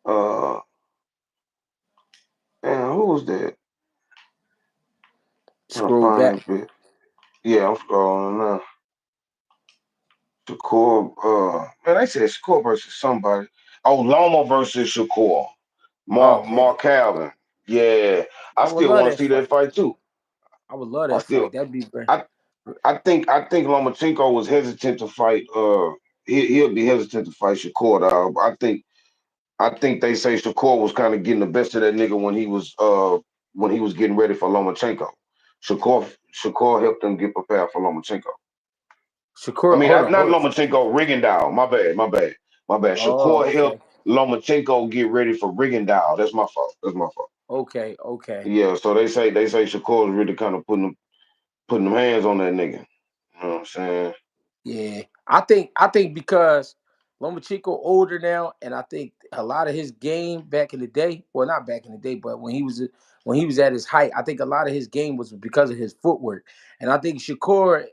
Uh damn, who was that? I'm trying to Scroll find back. this bit. Yeah, I'm scrolling now. Shakur, man, they said Shakur versus somebody. Oh, Loma versus Shakur. Oh Mark man, Calvin. Yeah. I I would still love want to that see that fight. fight too. I would love I that still fight. That'd be great. I I think Lomachenko was hesitant to fight he'll be hesitant to fight Shakur. I think they say Shakur was kind of getting the best of that nigga when he was getting ready for Lomachenko. Shakur helped him get prepared for Lomachenko. I Shakur, mean, hold on, not hold on. Lomachenko, Rigondeaux. My bad. Oh, Shakur okay, helped Lomachenko get ready for Rigondeaux. That's my fault. That's my fault. okay. Yeah, so they say Shakur is really kind of putting them hands on that nigga. You know what I'm saying? Yeah, I think because Lomachenko older now, and I think a lot of his game back in the day, well, not back in the day, but when he was at his height, I think a lot of his game was because of his footwork, and I think Shakur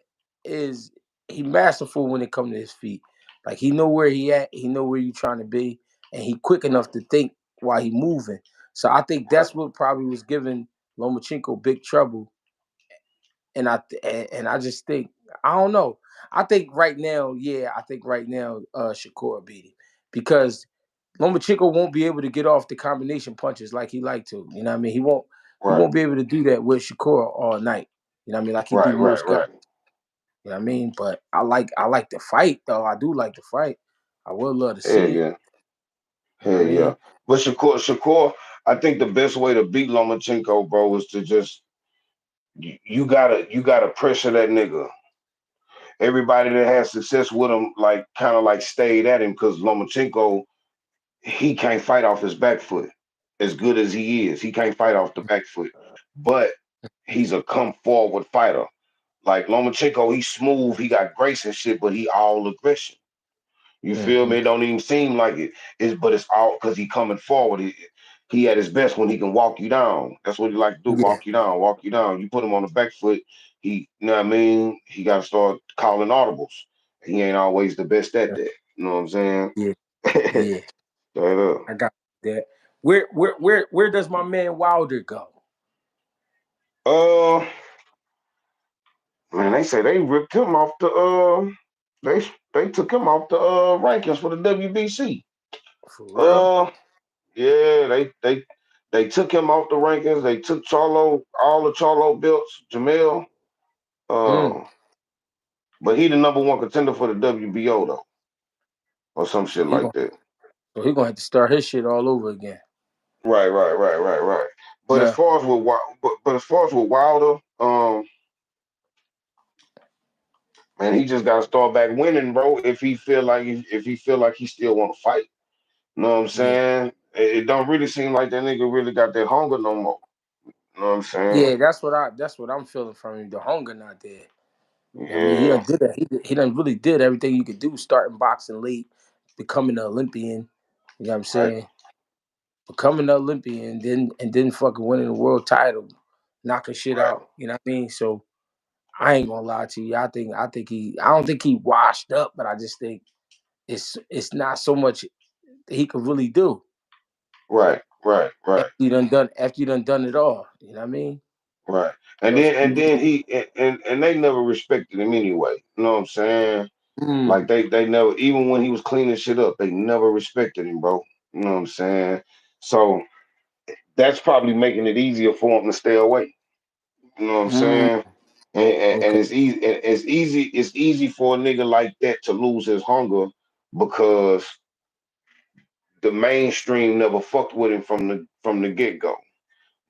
is he masterful when it comes to his feet. Like he know where he at, he know where you trying to be, and he quick enough to think while he moving. So I think Right. that's what probably was giving Lomachenko big trouble. And I just think I don't know. I think right now, Shakur beat him because Lomachenko won't be able to get off the combination punches like he like to. You know what I mean? He Right. won't be able to do that with Shakur all night. You know what I mean? Like he do Right. Right. most guys. Right. You know what I mean? But I like the fight though. I do like the fight. I would love to Hell see it. yeah. You know what Hell I yeah. mean? But Shakur, I think the best way to beat Lomachenko, bro, is to just you gotta pressure that nigga. Everybody that has success with him, like kind of like stayed at him because Lomachenko, he can't fight off his back foot. As good as he is, he can't fight off the back foot. But he's a come forward fighter. Like Lomachenko, he's smooth, he got grace and shit, but he all aggression. You feel Mm-hmm. me? It don't even seem like it. But it's all because he coming forward. He at his best when he can walk you down. That's what he like to do. Yeah. Walk you down, walk you down. You put him on the back foot, you know what I mean? He got to start calling audibles. He ain't always the best at that. You know what I'm saying? Yeah. Yeah. Straight up. I got that. Where does my man Wilder go? Uh, man, they say they ripped him off the they they took him off the rankings for the WBC. For real? Uh, yeah, they took him off the rankings. They took Charlo, all the Charlo belts, Jamel. Mm. Uh, but he the number one contender for the WBO though, or some So shit he like gonna that. so he gonna have to start his shit all over again. Right. But as Yeah. far as with but as far as with Wilder, man, he just got to start back winning, bro. If he feel like he still want to fight, you know what I'm Yeah. saying? It don't really seem like that nigga really got that hunger no more. You know what I'm saying? Yeah, that's what I'm feeling from him. The hunger not there. You know what I mean? He Yeah, done did that. He done really did everything you could do, starting boxing late, becoming an Olympian. You know what I'm right, saying? Becoming an Olympian, then fucking winning the world title, knocking shit right, out. You know what I mean? So I ain't gonna lie to you. I don't think he washed up, but I just think it's not so much he could really do right. after you done it all. You know what I mean? Right. What And else then can and you then do? he and they never respected him anyway. You know what I'm saying? Like Mm, they never, even when he was cleaning shit up, they never respected him, bro. You know what I'm saying? So that's probably making it easier for him to stay away. You know what I'm mm, saying? And okay. it's easy for a nigga like that to lose his hunger because the mainstream never fucked with him from the get go.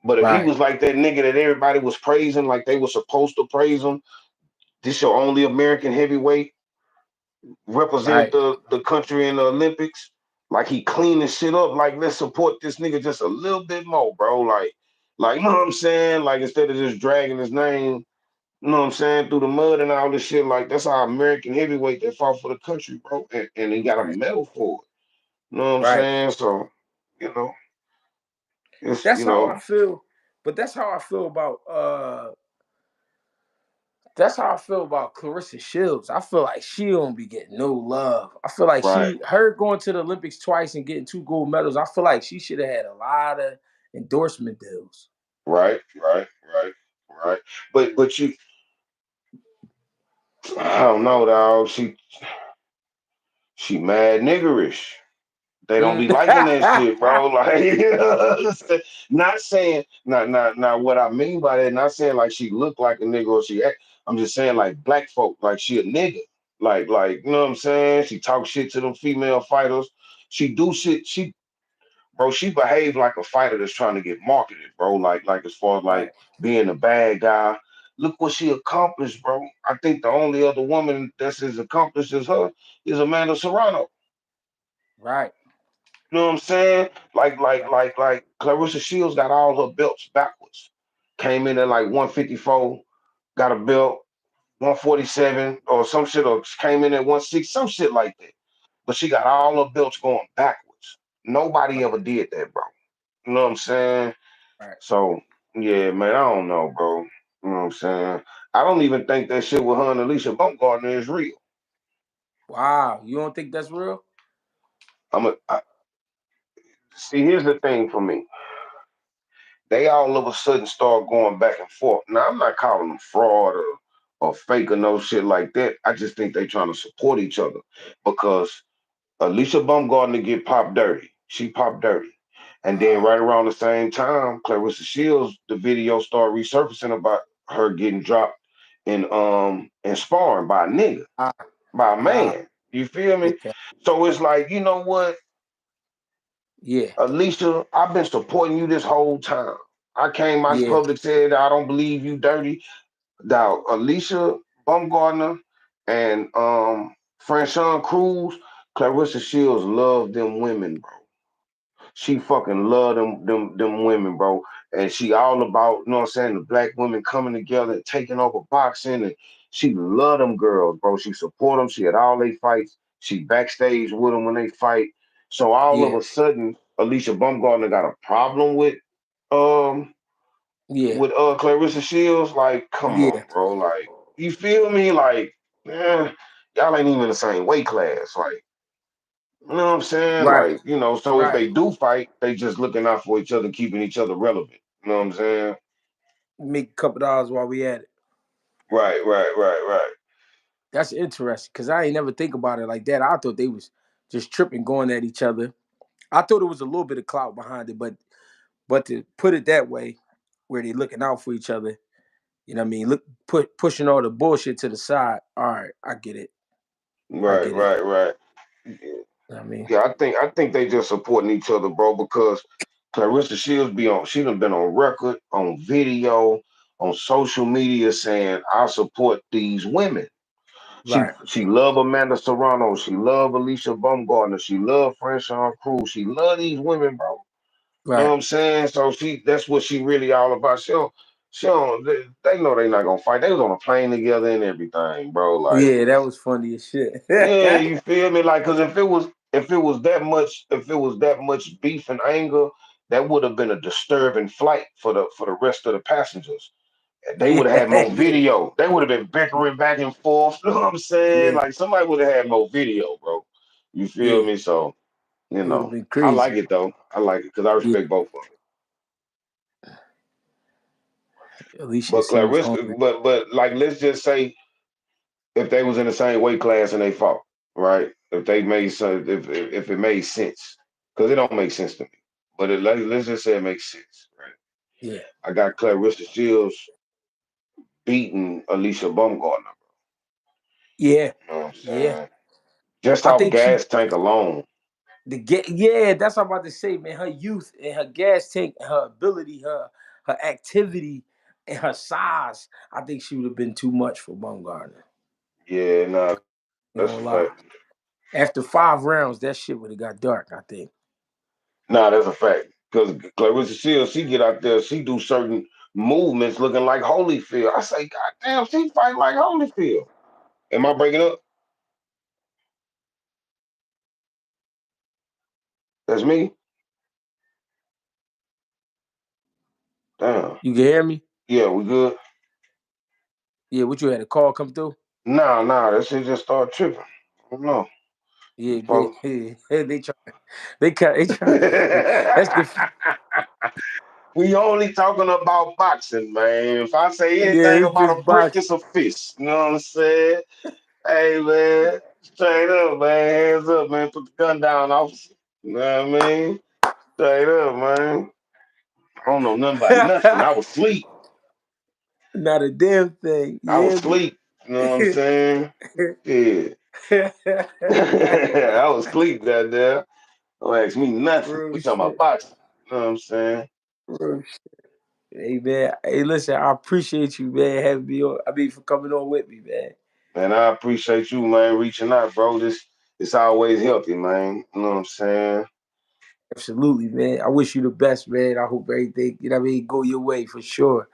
But if he Right, was like that nigga that everybody was praising, like they were supposed to praise him, this your only American heavyweight, represented right, the country in the Olympics. Like he cleaning shit up. Like let's support this nigga just a little bit more, bro. Like you know what I'm saying? Like instead of just dragging his name, you know what I'm saying, through the mud and all this shit. Like that's our American heavyweight that fought for the country, bro, and he got a right, medal for it. You know what I'm right. saying? So you know, it's That's how I feel. But that's how I feel about Clarissa Shields. I feel like she don't be getting no love. I feel like right, her going to the Olympics twice and getting 2 gold medals. I feel like she should have had a lot of endorsement deals. right, right. But you, I don't know, dog. She mad niggerish. They don't Mm. be liking that shit, bro. Like, you know what I'm saying? Not saying, not what I mean by that. Not saying like she look like a nigga or she act. I'm just saying like black folk, like she a nigga. Like, you know what I'm saying? She talk shit to them female fighters. She do shit. Bro, she behave like a fighter that's trying to get marketed, bro. Like as far as like Right, being a bad guy. Look what she accomplished, bro. I think the only other woman that's as accomplished as her is Amanda Serrano. right, You know what I'm saying? right, Like Clarissa Shields got all her belts backwards. Came in at like 154, got a belt, 147 or some shit, or came in at 160, some shit like that. But she got all her belts going backwards. Nobody ever did that, bro. You know what I'm saying? right. So yeah, man, I don't know, bro. You know what I'm saying? I don't even think that shit with her and Alicia Bumgardner is real. Wow, you don't think that's real? See, here's the thing for me. They all of a sudden start going back and forth. Now, I'm not calling them fraud or fake or no shit like that. I just think they trying to support each other because Alicia Bumgardner get popped dirty. She popped dirty. And then right around the same time, Clarissa Shields, the video started resurfacing about her getting dropped in sparring by a nigga, Ah, by a ah, man. You feel me? okay. So it's like, you know what? Yeah, Alicia, I've been supporting you this whole time. I came out yeah, public said I don't believe you dirty. Now Alicia Bumgardner and Franchon Cruz, Clarissa Shields love them women, bro. She fucking love them women, bro. And she all about, you know what I'm saying, the black women coming together and taking over boxing. And she love them girls, bro. She support them. She had all they fights. She backstage with them when they fight. So all of yeah, a sudden, Alicia Bumgardner got a problem um yeah, Clarissa Shields. Like, come on, yeah. bro. Like, you feel me? Like, y'all ain't even in the same weight class. Like, you know what I'm saying? Right, Like, so if right. they do fight, they just looking out for each other, keeping each other relevant. You know what I'm saying? Make a couple dollars while we at it. Right, right, right, right. That's interesting because I ain't never think about it like that. I thought they was just tripping, going at each other. I thought it was a little bit of clout behind it, but to put it that way, where they looking out for each other, you know what I mean? Look, pushing all the bullshit to the side. All right, I get it. I Right, get it. right, right. You know what I mean, Yeah, I think they just supporting each other, bro, because Clarissa Shields she done been on record, on video, on social media saying, I support these women. She right, she love Amanda Serrano, she love Alicia Bumgardner, she love Franchon Cruz, she love these women, bro. Know what right. I'm saying? So that's what she really all about. They know they not gonna fight. They was on a plane together and everything, bro. Like, Yeah, that was funny as shit. yeah, you feel me? Like, cause if it was that much beef and anger, that would have been a disturbing flight for the rest of the passengers. They would have had Yeah, more yeah, video. They would have been bickering back and forth. You know what I'm saying? yeah, Like somebody would have had more video, bro. You feel yeah. me? So, It would have been I like crazy. it though. I like it because I Yeah, respect both of them. Alicia But seems Clarissa, hungry. but like let's just say if they was in the same weight class and they fought, right? If they made some, if it made sense, because it don't make sense to me. But let's just say it makes sense, right? Yeah, I got Clarissa Shields beating Alicia Bumgardner. yeah, You know what I'm yeah. saying? Just I off think she gas tank alone. yeah, that's what I'm about to say, man. Her youth and her gas tank, and her ability, her activity, and her size. I think she would have been too much for Bumgardner. Yeah, nah, You that's know, a lie. fact. After 5 rounds, that shit would have got dark. I think. Nah, that's a fact. Because Clarissa Shields, she get out there, she do certain movements looking like Holyfield. I say, God damn, she fight like Holyfield. Am I breaking up? That's me. Damn. You can hear me? Yeah, we good. Yeah. What you had a call come through? Nah, that shit just started tripping. I don't know. Yeah, Folks. they try, they try. That's the We only talking about boxing, man. If I say yeah. anything It's about a just brick, boxing. it's a fist. You know what I'm saying? Hey, man. Straight up, man. Hands up, man. Put the gun down, officer. You know what I mean? Straight up, man. I don't know nothing about nothing. I was asleep. Not a damn thing. I was Yeah, me. asleep. You know what I'm saying? Yeah. I was asleep, goddamn. Don't ask me nothing. Real We talking about shit. boxing. You know what I'm saying? Real shit. Hey man. Hey, listen. I appreciate you, man. Having me on. I mean, for coming on with me, man. Man, I appreciate you, man, reaching out, bro. This it's always healthy, man. You know what I'm saying? Absolutely, man. I wish you the best, man. I hope everything, you know what I mean, go your way for sure.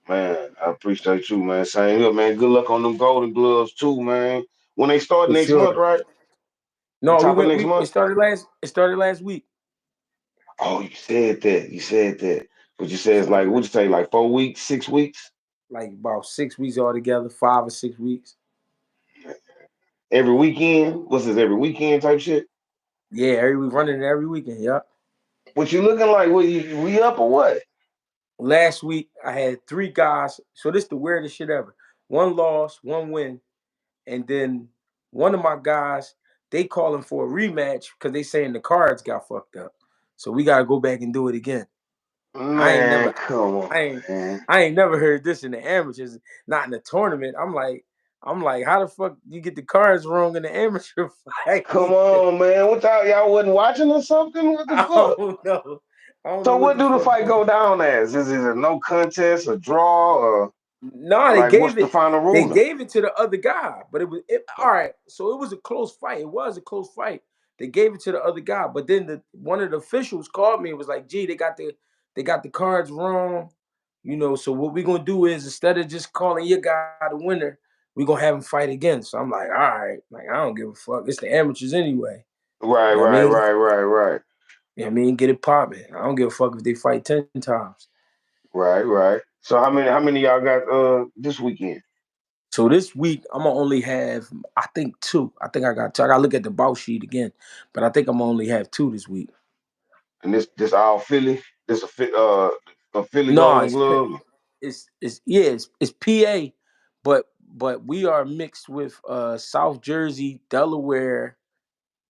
Man, I appreciate you, man. Same here, man. Good luck on them golden gloves too, man. When they start For next month, sure. right? The No, we top of went. next We month? it started last. It started last week. Oh, you said that. You said that. But you said it's like, Started what'd you say, like 4 weeks, 6 weeks? like about 6 weeks altogether, 5 or 6 weeks. Every weekend? What's this? Every weekend type shit? Yeah, we running it every weekend. Yep. What you looking like? What we up or what? Last week I had 3 guys. So this is the weirdest shit ever. 1 loss, 1 win, and then one of my guys, they calling for a rematch because they saying the cards got fucked up. So we gotta go back and do it again. I ain't Man, never come I on, ain't man. I ain't never heard this in the amateurs, not in the tournament. I'm like, how the fuck you get the cards wrong in the amateur fight? Come on, man. What y'all wasn't watching or something? What the I fuck? don't know. I don't know So what what the do the fuck fight going. go down as? Is it a no contest, a draw, or No, they like what's gave the it. final They ruling? gave it to the other guy, but all right. So it was a close fight. It was a close fight. They gave it to the other guy, but then one of the officials called me and was like, "Gee, they got the cards wrong, So what we're gonna do is instead of just calling your guy the winner, we're gonna have him fight again." So I'm like, "All right, like I don't give a fuck. It's the amateurs anyway." Right, You know what I right, mean? right, right, right, You know what I mean? Get it popping. I don't give a fuck if they fight 10 times. right, right. So how many y'all got this weekend? So this week I'm gonna only have I think 2. I think I got 2. I gotta look at the bout sheet again, but I think I'm gonna only have 2 this week. And this all Philly? This a Philly No, Golden it's Glove? yeah, it's PA, but we are mixed with South Jersey, Delaware,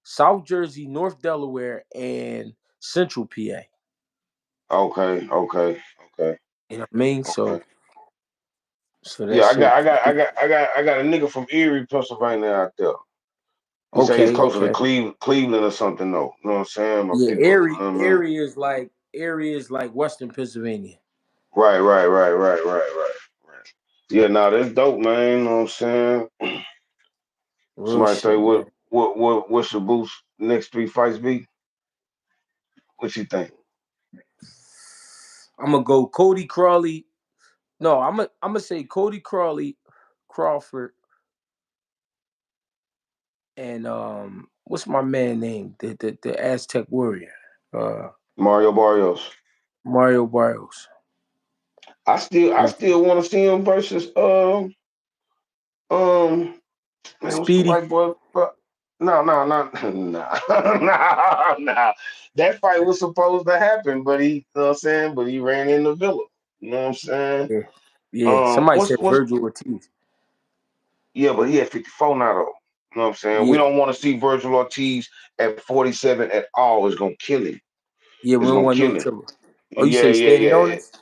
South Jersey, North Delaware, and Central PA. Okay, okay, okay, You know what I mean? okay. So Yeah, that's it. I got a nigga from Erie, Pennsylvania out there. He say he's Okay, closer to okay. Cleveland or something though. You know what I'm saying? My Yeah, people. Erie, I mean, area is like Western Pennsylvania. right, right, right, right, right, right, right. Yeah, nah, that's dope, man. You know what I'm saying? Real Somebody say shit, man. what should Boost next 3 fights be? What you think? I'm gonna go Cody Crawley. No, I'm gonna say Cody Crawley, Crawford, and what's my man name? The Aztec Warrior, uh, Mario Barrios. Mario Barrios. I still want to see him versus um man, what's the Speedy. white boy? No, no, no, no, no, no. That fight was supposed to happen, but he, you know what I'm saying? But he ran in the villa. You know what I'm saying? Yeah, yeah. Somebody said What's Virgil Ortiz. yeah, but he had 54 now though. You know what I'm saying? We Yeah, don't want to see Virgil Ortiz at 47 at all. It's gonna kill him. yeah. We It's don't gonna want no kill him. trouble. Oh, you Yeah, say yeah, standing yeah. on us?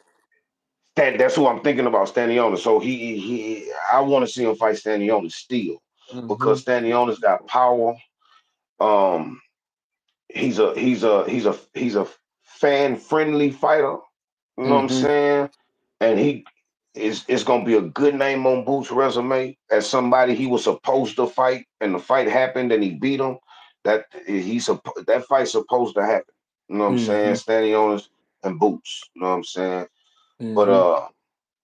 That's who I'm thinking about, Stanionis. So I want to see him fight Stanionis still Mm-hmm. because Stanionis got power. Um, he's a fan friendly fighter. You know what I'm Mm-hmm. saying? And he is it's gonna be a good name on Boots' resume as somebody he was supposed to fight, and the fight happened and he beat him. That fight's supposed to happen. You know what I'm saying? Mm-hmm. Stanionis and Boots. You know what I'm saying? But Mm-hmm.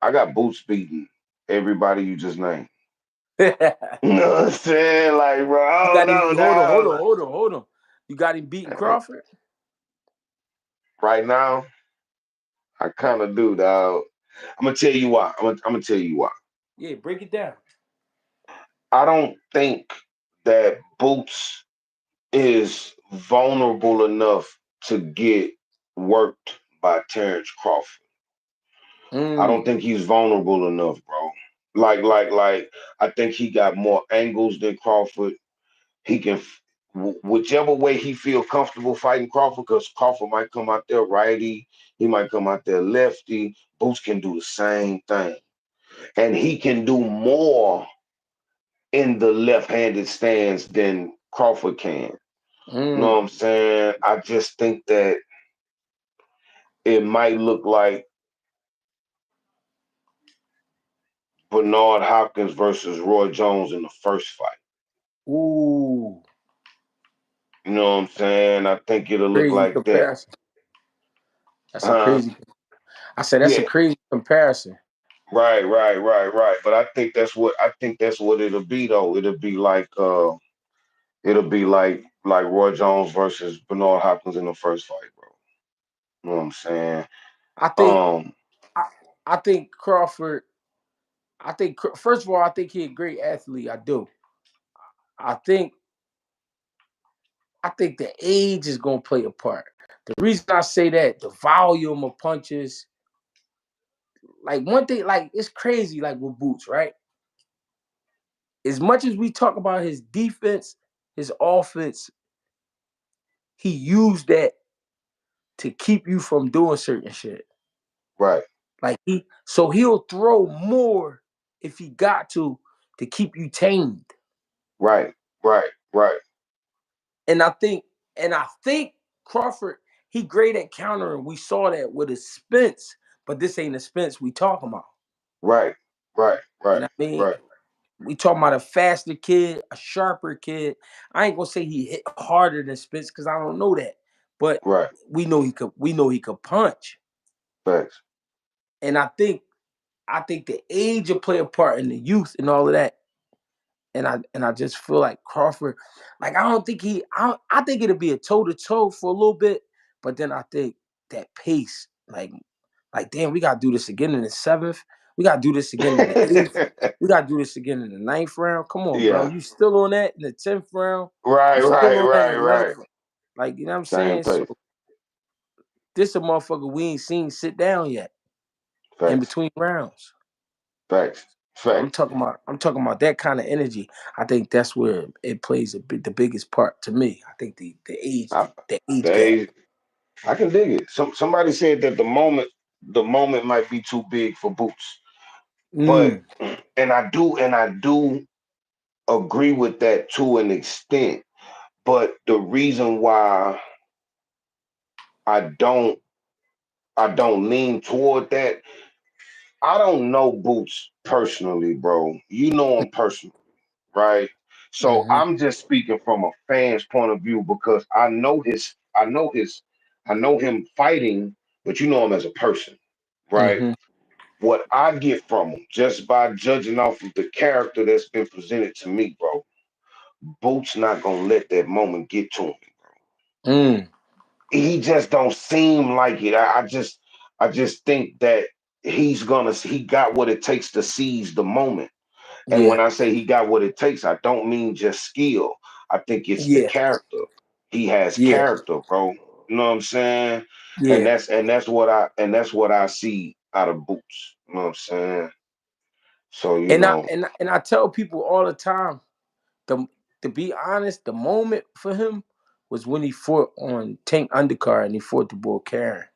I got Boots beating everybody you just named. You You know what I'm saying? Like, bro, I don't got him. know Hold on, hold now. on, hold on, hold on. You got him beating Crawford? Right now, I kind of do, dog. I'm gonna tell you why. I'm gonna tell you why. Yeah, break it down. I don't think that Boots is vulnerable enough to get worked by Terrence Crawford. I don't Mm. think he's vulnerable enough, bro. Like, I think he got more angles than Crawford. He can, whichever way he feel comfortable fighting Crawford, because Crawford might come out there righty, he might come out there lefty. Boots can do the same thing, and he can do more in the left-handed stance than Crawford can. You know what Mm. I'm saying? I just think that it might look like Bernard Hopkins versus Roy Jones in the first fight. Ooh, You know what I'm saying? I think it'll look crazy like that. comparison. That's a Uh, crazy. I said that's a yeah, crazy comparison. right, right, right, right. But I think that's what it'll be though. It'll be like Roy Jones versus Bernard Hopkins in the first fight, bro. You know what I'm saying? I think. Um, I, I think Crawford. First of all, I think he's a great athlete. I do. I think the age is gonna play a part. The reason I say that, the volume of punches, like one thing, like it's crazy, like with Boots, right? As much as we talk about his defense, his offense, he used that to keep you from doing certain shit. Right. Like he'll throw more if he got to keep you tamed. Right. Right. Right. And I think Crawford, he great at countering. We saw that with his Spence, but this ain't the Spence we talking about. Right. Right. You Right. know what I mean? Right. We talking about a faster kid, a sharper kid. I ain't gonna say he hit harder than Spence because I don't know that, but Right. we know he could. We know he could punch. Thanks. And I think the age will play a part in the youth and all of that. And I just feel like Crawford, like I don't think I think it'll be a toe to toe for a little bit, but then I think that pace, like damn, we gotta do this again in the 7th. We gotta do this again in the 8th. We gotta do this again in the 9th round. Come on, bro. Yeah. You still on that in the 10th round? Right. You still Right. on that Right. in the Right. 9th? Like, you know what I'm Same saying? So pace. this a motherfucker we ain't seen sit down yet in Facts. between rounds. Facts. So Facts. I'm talking about that kind of energy. I think that's where it plays the biggest part to me. I think I, the age gap. they, I can dig it. Somebody said that the moment might be too big for Boots, but Mm, and I do agree with that to an extent. But the reason why I don't I don't lean toward that, I don't know Boots personally, bro. You know him personally, right? So mm-hmm, I'm just speaking from a fan's point of view because I know him fighting, but you know him as a person, right? mm-hmm. What I get from him, just by judging off of the character that's been presented to me, bro, Boots not gonna let that moment get to him. Mm, He just don't seem like it. I just think that he got what it takes to seize the moment. And yeah, when I say he got what it takes, I don't mean just skill. I think it's the yeah, character. He has yeah, character, bro. You know what I'm saying? And yeah. that's what I see out of Boots. You know what I'm saying? So And I tell people all the time, the to be honest, the moment for him was when he fought on Tank Undercard and he fought the Bull Karen.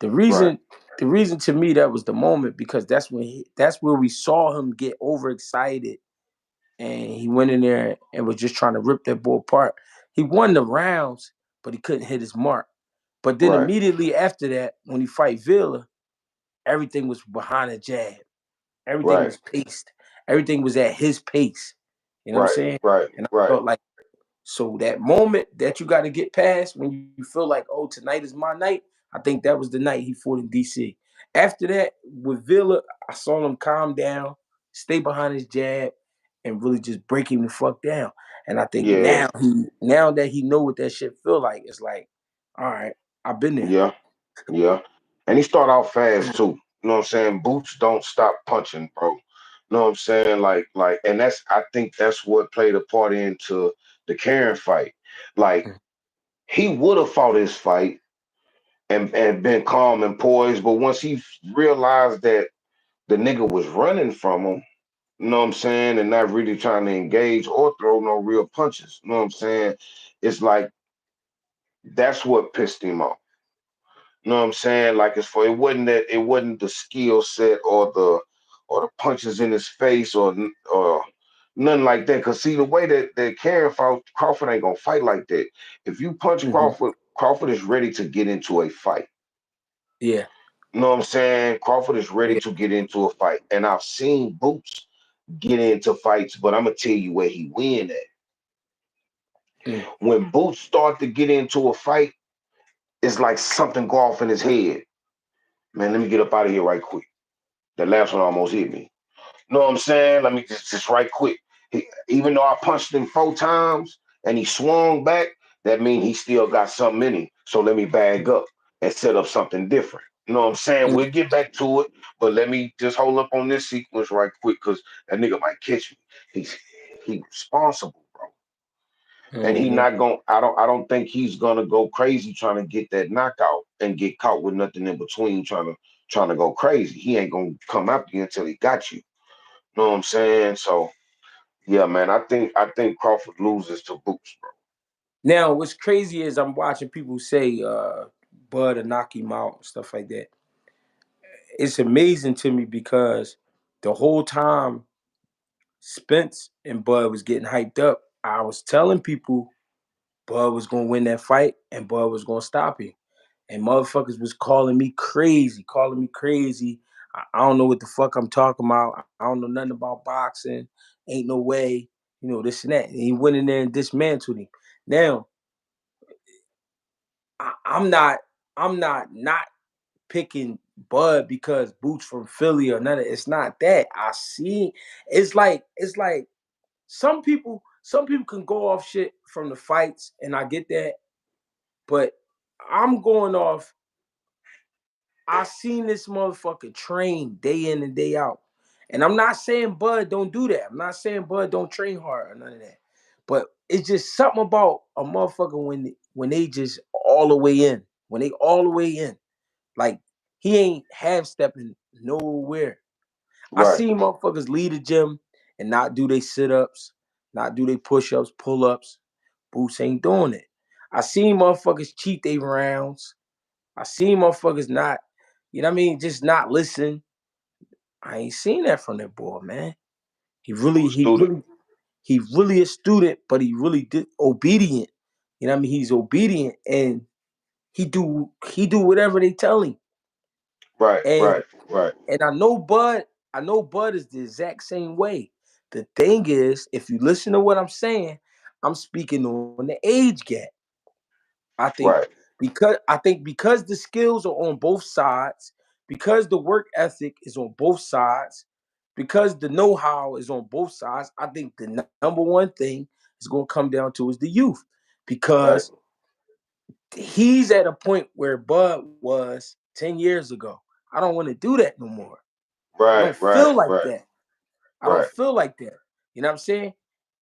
The right, reason the reason to me that was the moment because that's where we saw him get overexcited and he went in there and was just trying to rip that bull apart. He won the rounds, but he couldn't hit his mark. But then right, immediately after that, when he fight Villa, everything was behind a jab. Everything right, was paced. Everything was at his pace. You know what I'm right, saying? right, And I right. felt like so that moment that you got to get past when you feel like, oh, tonight is my night. I think that was the night he fought in DC. After that, with Villa, I saw him calm down, stay behind his jab, and really just break him the fuck down. And I think Yeah, now that he know what that shit feel like, it's like, all right, I've been there. yeah, yeah. And he start out fast too. You know what I'm saying? Boots don't stop punching, bro. You know what I'm saying? And I think that's what played a part into the Karen fight. Like he would have fought his fight and been calm and poised, but once he realized that the nigga was running from him, you know what I'm saying, and not really trying to engage or throw no real punches. You know what I'm saying? It's like that's what pissed him off. You know what I'm saying? Like it wasn't the skill set or the punches in his face or nothing like that. Cause see the way that Karen fought, Crawford ain't gonna fight like that. If you punch Mm-hmm. Crawford, Crawford is ready to get into a fight. Yeah, You know what I'm saying? Crawford is ready yeah, to get into a fight. And I've seen Boots get into fights, but I'm gonna tell you where he win at. mm, When Boots start to get into a fight, it's like something go off in his head. Man, let me get up out of here right quick. The last one almost hit me. You know what I'm saying? Let me just right quick. Even though I punched him 4 times and he swung back, that means he still got something in him. So let me bag up and set up something different. You know what I'm saying? mm, We'll get back to it, but let me just hold up on this sequence right quick because that nigga might catch me. He's responsible, bro. And he Mm-hmm. not going I don't think he's gonna go crazy trying to get that knockout and get caught with nothing in between trying to go crazy. He ain't gonna come after you until he got you. Know what I'm saying? So yeah, man, I think Crawford loses to Boots, bro. Now, what's crazy is I'm watching people say Bud to knock him out and stuff like that. It's amazing to me because the whole time Spence and Bud was getting hyped up, I was telling people Bud was gonna win that fight and Bud was gonna stop him. And motherfuckers was calling me crazy. I don't know what the fuck I'm talking about. I don't know nothing about boxing. Ain't no way, this and that. And he went in there and dismantled him. Now, I'm not picking Bud because Boots from Philly or none of it. It's not that. I see it's like some people can go off shit from the fights, and I get that, but I'm going off. I seen this motherfucker train day in and day out. And I'm not saying Bud don't do that. I'm not saying Bud don't train hard or none of that. But it's just something about a motherfucker when they just all the way in. When they all the way in. Like he ain't half stepping nowhere. I Right, seen motherfuckers leave the gym and not do they sit-ups, not do they push-ups, pull-ups. Boots ain't doing it. I seen motherfuckers cheat their rounds. I seen motherfuckers not, just not listen. I ain't seen that from that boy, man. He really, true he student. really, he really a student, but he really obedient. He's obedient and he do whatever they tell him. Right, And right, right, and I know Bud is the exact same way. The thing is, if you listen to what I'm saying, I'm speaking on the age gap. I think right, because the skills are on both sides, because the work ethic is on both sides, because the know-how is on both sides, I think the number one thing is going to come down to is the youth. right, Because he's at a point where Bud was 10 years ago. I don't want to do that no more. I right, don't right, feel like right, that. I don't right, feel like that. You know what I'm saying?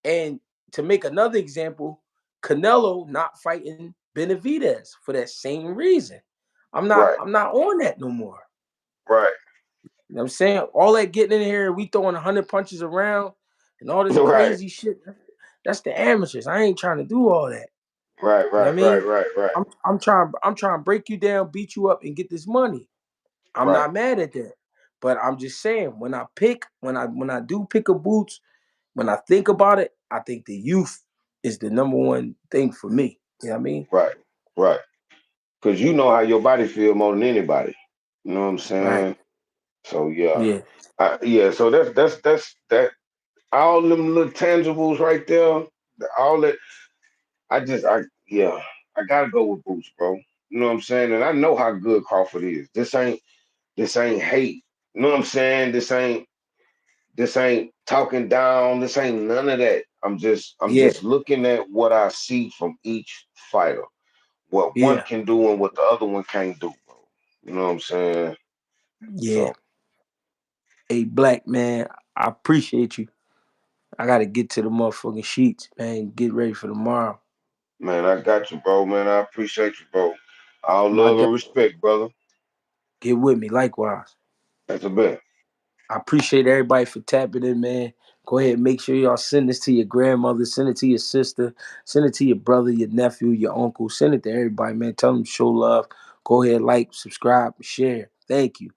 And to make another example, Canelo not fighting Benavidez for that same reason. I'm not right, I'm not on that no more. right, You know what I'm saying? All that getting in here, we throwing 100 punches around and all this right, crazy shit. That's the amateurs. I ain't trying to do all that. right, You know what I right, right, mean? right, right, I'm trying to break you down, beat you up, and get this money. I'm right, not mad at that. But I'm just saying, when I do pick a Boots, when I think about it, I think the youth is the number one thing for me. You know what I mean? right, right. Because you know how your body feel more than anybody. You know what I'm Right. saying? So yeah, Yeah. yeah. So that's that. All them little tangibles right there. All that. Yeah. I gotta go with Boots, bro. You know what I'm saying? And I know how good Crawford is. This ain't hate. You know what I'm saying? This ain't talking down. This ain't none of that. I'm Yeah. just looking at what I see from each fighter. What one Yeah. can do and what the other one can't do, bro. You know what I'm saying? Yeah. So, Hey, Black man, I appreciate you. I gotta get to the motherfucking sheets, man. Get ready for tomorrow. man, I got you, bro, man. I appreciate you, bro. All My love dog, and respect, brother. get with me likewise. That's a bet. I appreciate everybody for tapping in, man. Go ahead and make sure y'all send this to your grandmother, send it to your sister, send it to your brother, your nephew, your uncle. Send it to everybody, man. Tell them to show love. Go ahead, like, subscribe, share. Thank you.